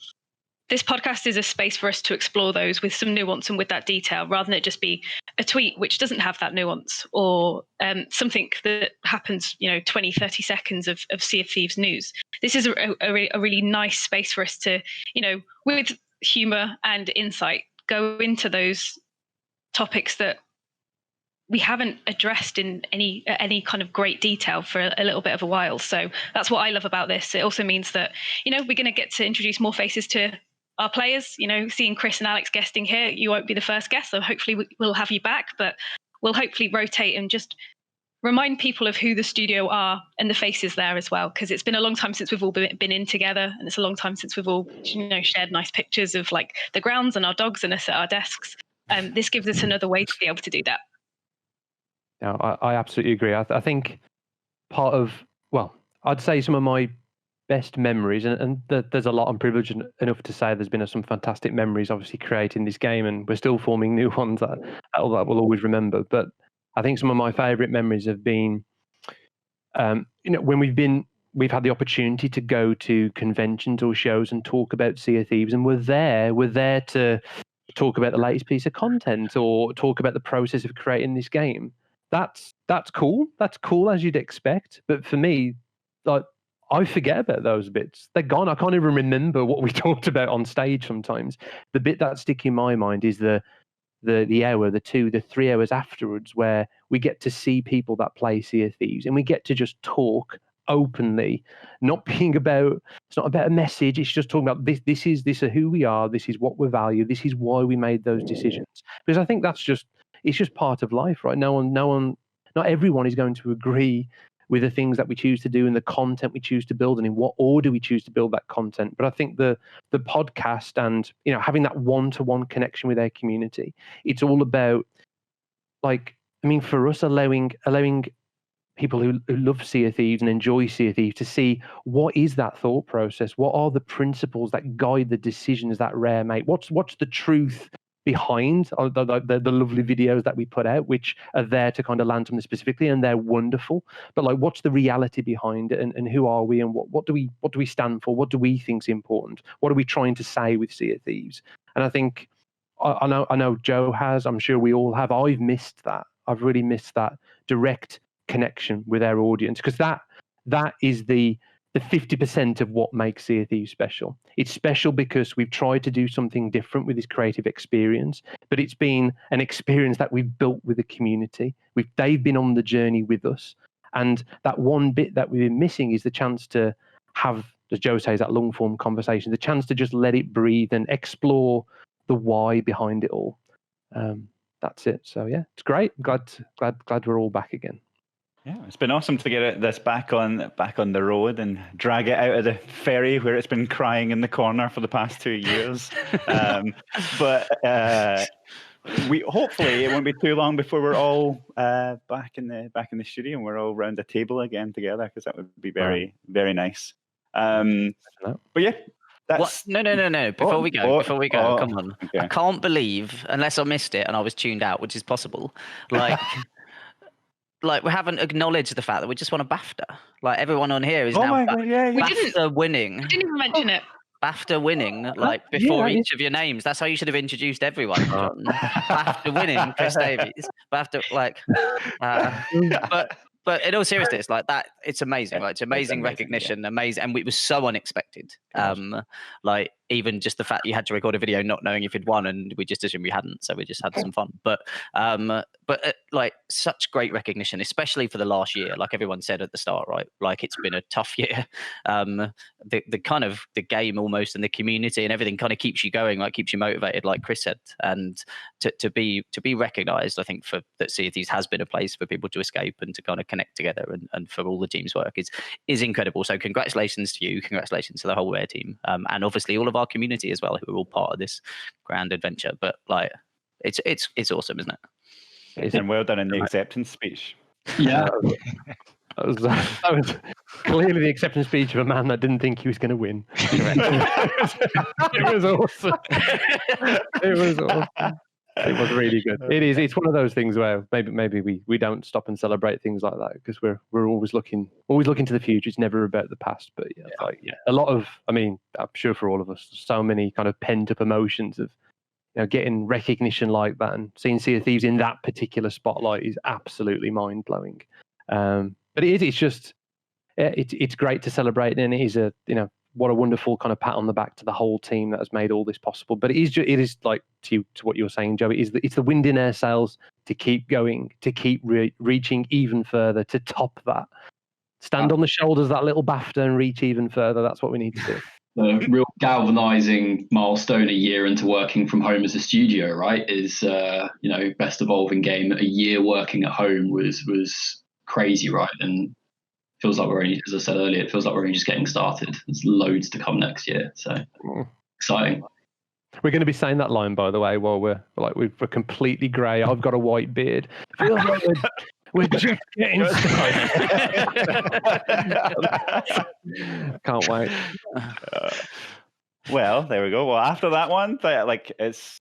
This podcast is a space for us to explore those with some nuance and with that detail, rather than it just be a tweet which doesn't have that nuance, or something that happens, 20, 30 seconds of Sea of Thieves news. This is a really nice space for us to, with humor and insight, go into those topics that we haven't addressed in any kind of great detail for a little bit of a while. So that's what I love about this. It also means that, we're going to get to introduce more faces to our players. Seeing Chris and Alex guesting here, you won't be the first guest, so hopefully we'll have you back, but we'll hopefully rotate and just remind people of who the studio are and the faces there as well, because it's been a long time since we've all been in together, and it's a long time since we've all shared nice pictures of like the grounds and our dogs and us at our desks. This gives us another way to be able to do that. No, I absolutely agree. I think part of, I'd say some of my best memories, and there's a lot. I'm privileged enough to say there's been some fantastic memories, obviously, creating this game, and we're still forming new ones that we'll always remember. But I think some of my favourite memories have been, when we've had the opportunity to go to conventions or shows and talk about Sea of Thieves, and we're there to talk about the latest piece of content or talk about the process of creating this game. That's cool. That's cool, as you'd expect. But for me, like, I forget about those bits. They're gone. I can't even remember what we talked about on stage sometimes. The bit that sticks in my mind is the hour, the 2, the 3 hours afterwards, where we get to see people that play Sea of Thieves, and we get to just talk openly, it's not about a message. It's just talking about this is who we are. This is what we value. This is why we made those decisions. Because I think it's just part of life, right? Not everyone is going to agree with the things that we choose to do and the content we choose to build and in what order we choose to build that content. But I think the podcast and having that one-to-one connection with our community, it's all about, for us, allowing people who love Sea of Thieves and enjoy Sea of Thieves to see what is that thought process, what are the principles that guide the decisions that Rare make, what's the truth behind the lovely videos that we put out, which are there to kind of land something specifically, and they're wonderful. But what's the reality behind it, and who are we, and what do we stand for? What do we think is important? What are we trying to say with Sea of Thieves? And I think I know Joe has. I'm sure we all have. I've missed that. I've really missed that direct connection with our audience, because that is the 50% of what makes Sea of Thieves special. It's special because we've tried to do something different with this creative experience, but it's been an experience that we've built with the community. They've been on the journey with us, and that one bit that we've been missing is the chance to have as Joe says, that long form conversation, the chance to just let it breathe and explore the why behind it all. That's it. So yeah, it's great. Glad we're all back again. Yeah, it's been awesome to get this back on the road and drag it out of the ferry where it's been crying in the corner for the past 2 years. But we hopefully it won't be too long before we're all back in the studio and we're all round the table again together, because that would be very nice. But yeah. What? No. Before we go, come on. Okay. I can't believe, unless I missed it and I was tuned out, which is possible. Like, like we haven't acknowledged the fact that we just won a BAFTA. Like everyone on here is now BAFTA winning. We didn't even mention it. BAFTA winning, like before each of your names. That's how you should have introduced everyone. John. BAFTA winning, Chris Davies. BAFTA, like, but in all seriousness, like that, it's amazing. Like it's amazing recognition, amazing, and it was so unexpected. Like even just the fact you had to record a video not knowing if you'd won, and we just assumed we hadn't, so we just had some fun. But like such great recognition, especially for the last year. Like everyone said at the start, right? Like it's been a tough year. The kind of the game almost and the community and everything kind of keeps you going, like keeps you motivated, like Chris said. And to be recognised, I think that Sea of Thieves has been a place for people to escape and to kind of connect together, and for all the team's work is incredible. So congratulations to you, congratulations to the whole Rare team, and obviously all of our community as well, who are all part of this grand adventure. But like it's awesome, isn't it? And well done in the acceptance speech. Yeah. That was clearly the acceptance speech of a man that didn't think he was going to win. It was awesome. It was awesome. It was really good. It is. It's one of those things where maybe we don't stop and celebrate things like that, because we're always looking to the future. It's never about the past. But a lot of, I mean, I'm sure for all of us, so many kind of pent up emotions of, getting recognition like that and seeing Sea of Thieves in that particular spotlight is absolutely mind blowing. But it's just, it's great to celebrate, and it is what a wonderful kind of pat on the back to the whole team that has made all this possible. But it is like to what you were saying, Joe. It's the wind in our sails to keep going, to keep reaching even further, to top that, stand on the shoulders of that little BAFTA and reach even further. That's what we need to do. The real galvanizing milestone a year into working from home as a studio, right? Is best evolving game. A year working at home was crazy, right? And feels like we're only, as I said earlier, it feels like we're only just getting started. There's loads to come next year, so exciting. We're going to be saying that line, by the way, while we're completely grey. I've got a white beard. Feels like we're just getting started. Can't wait. Well, there we go. Well, after that one, it's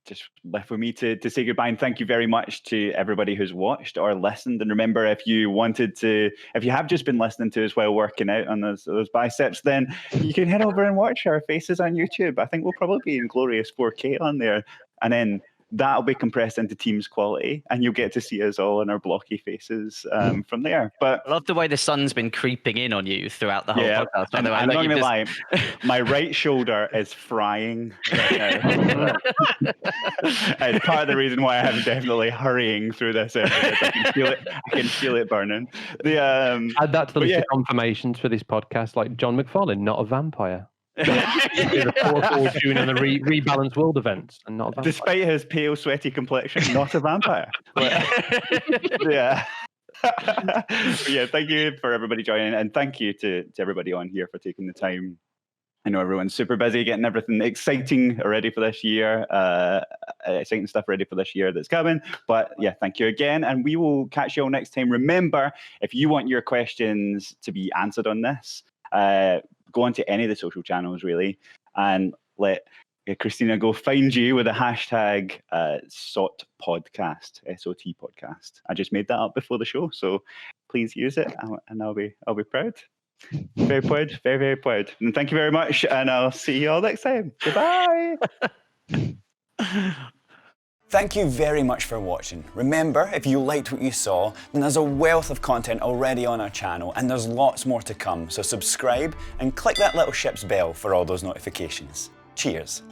just left for me to say goodbye and thank you very much to everybody who's watched or listened. And remember, if you have just been listening to us while working out on those biceps, then you can head over and watch our faces on YouTube. I think we'll probably be in glorious 4K on there, and then that'll be compressed into Teams quality, and you'll get to see us all in our blocky faces from there. But I love the way the sun's been creeping in on you throughout the whole podcast. I'm not going to lie, my right shoulder is frying right now. And part of the reason why I'm definitely hurrying through this episode. I can feel it burning. Add that to the list of confirmations for this podcast, like John McFarlane, not a vampire. The 4-4 June and the rebalance world events, and not a vampire. Despite his pale, sweaty complexion, not a vampire. Yeah. Yeah, thank you for everybody joining, and thank you to everybody on here for taking the time. I know everyone's super busy getting everything exciting ready for this year, exciting stuff ready for this year that's coming. But yeah, thank you again, and we will catch you all next time. Remember, if you want your questions to be answered on this, go onto any of the social channels, really, and let Christina go find you with the hashtag SOT podcast, SOT podcast. I just made that up before the show, so please use it, and I'll be proud. Very proud, very, very proud. And thank you very much, and I'll see you all next time. Goodbye. Thank you very much for watching. Remember, if you liked what you saw, then there's a wealth of content already on our channel, and there's lots more to come. So subscribe and click that little ship's bell for all those notifications. Cheers.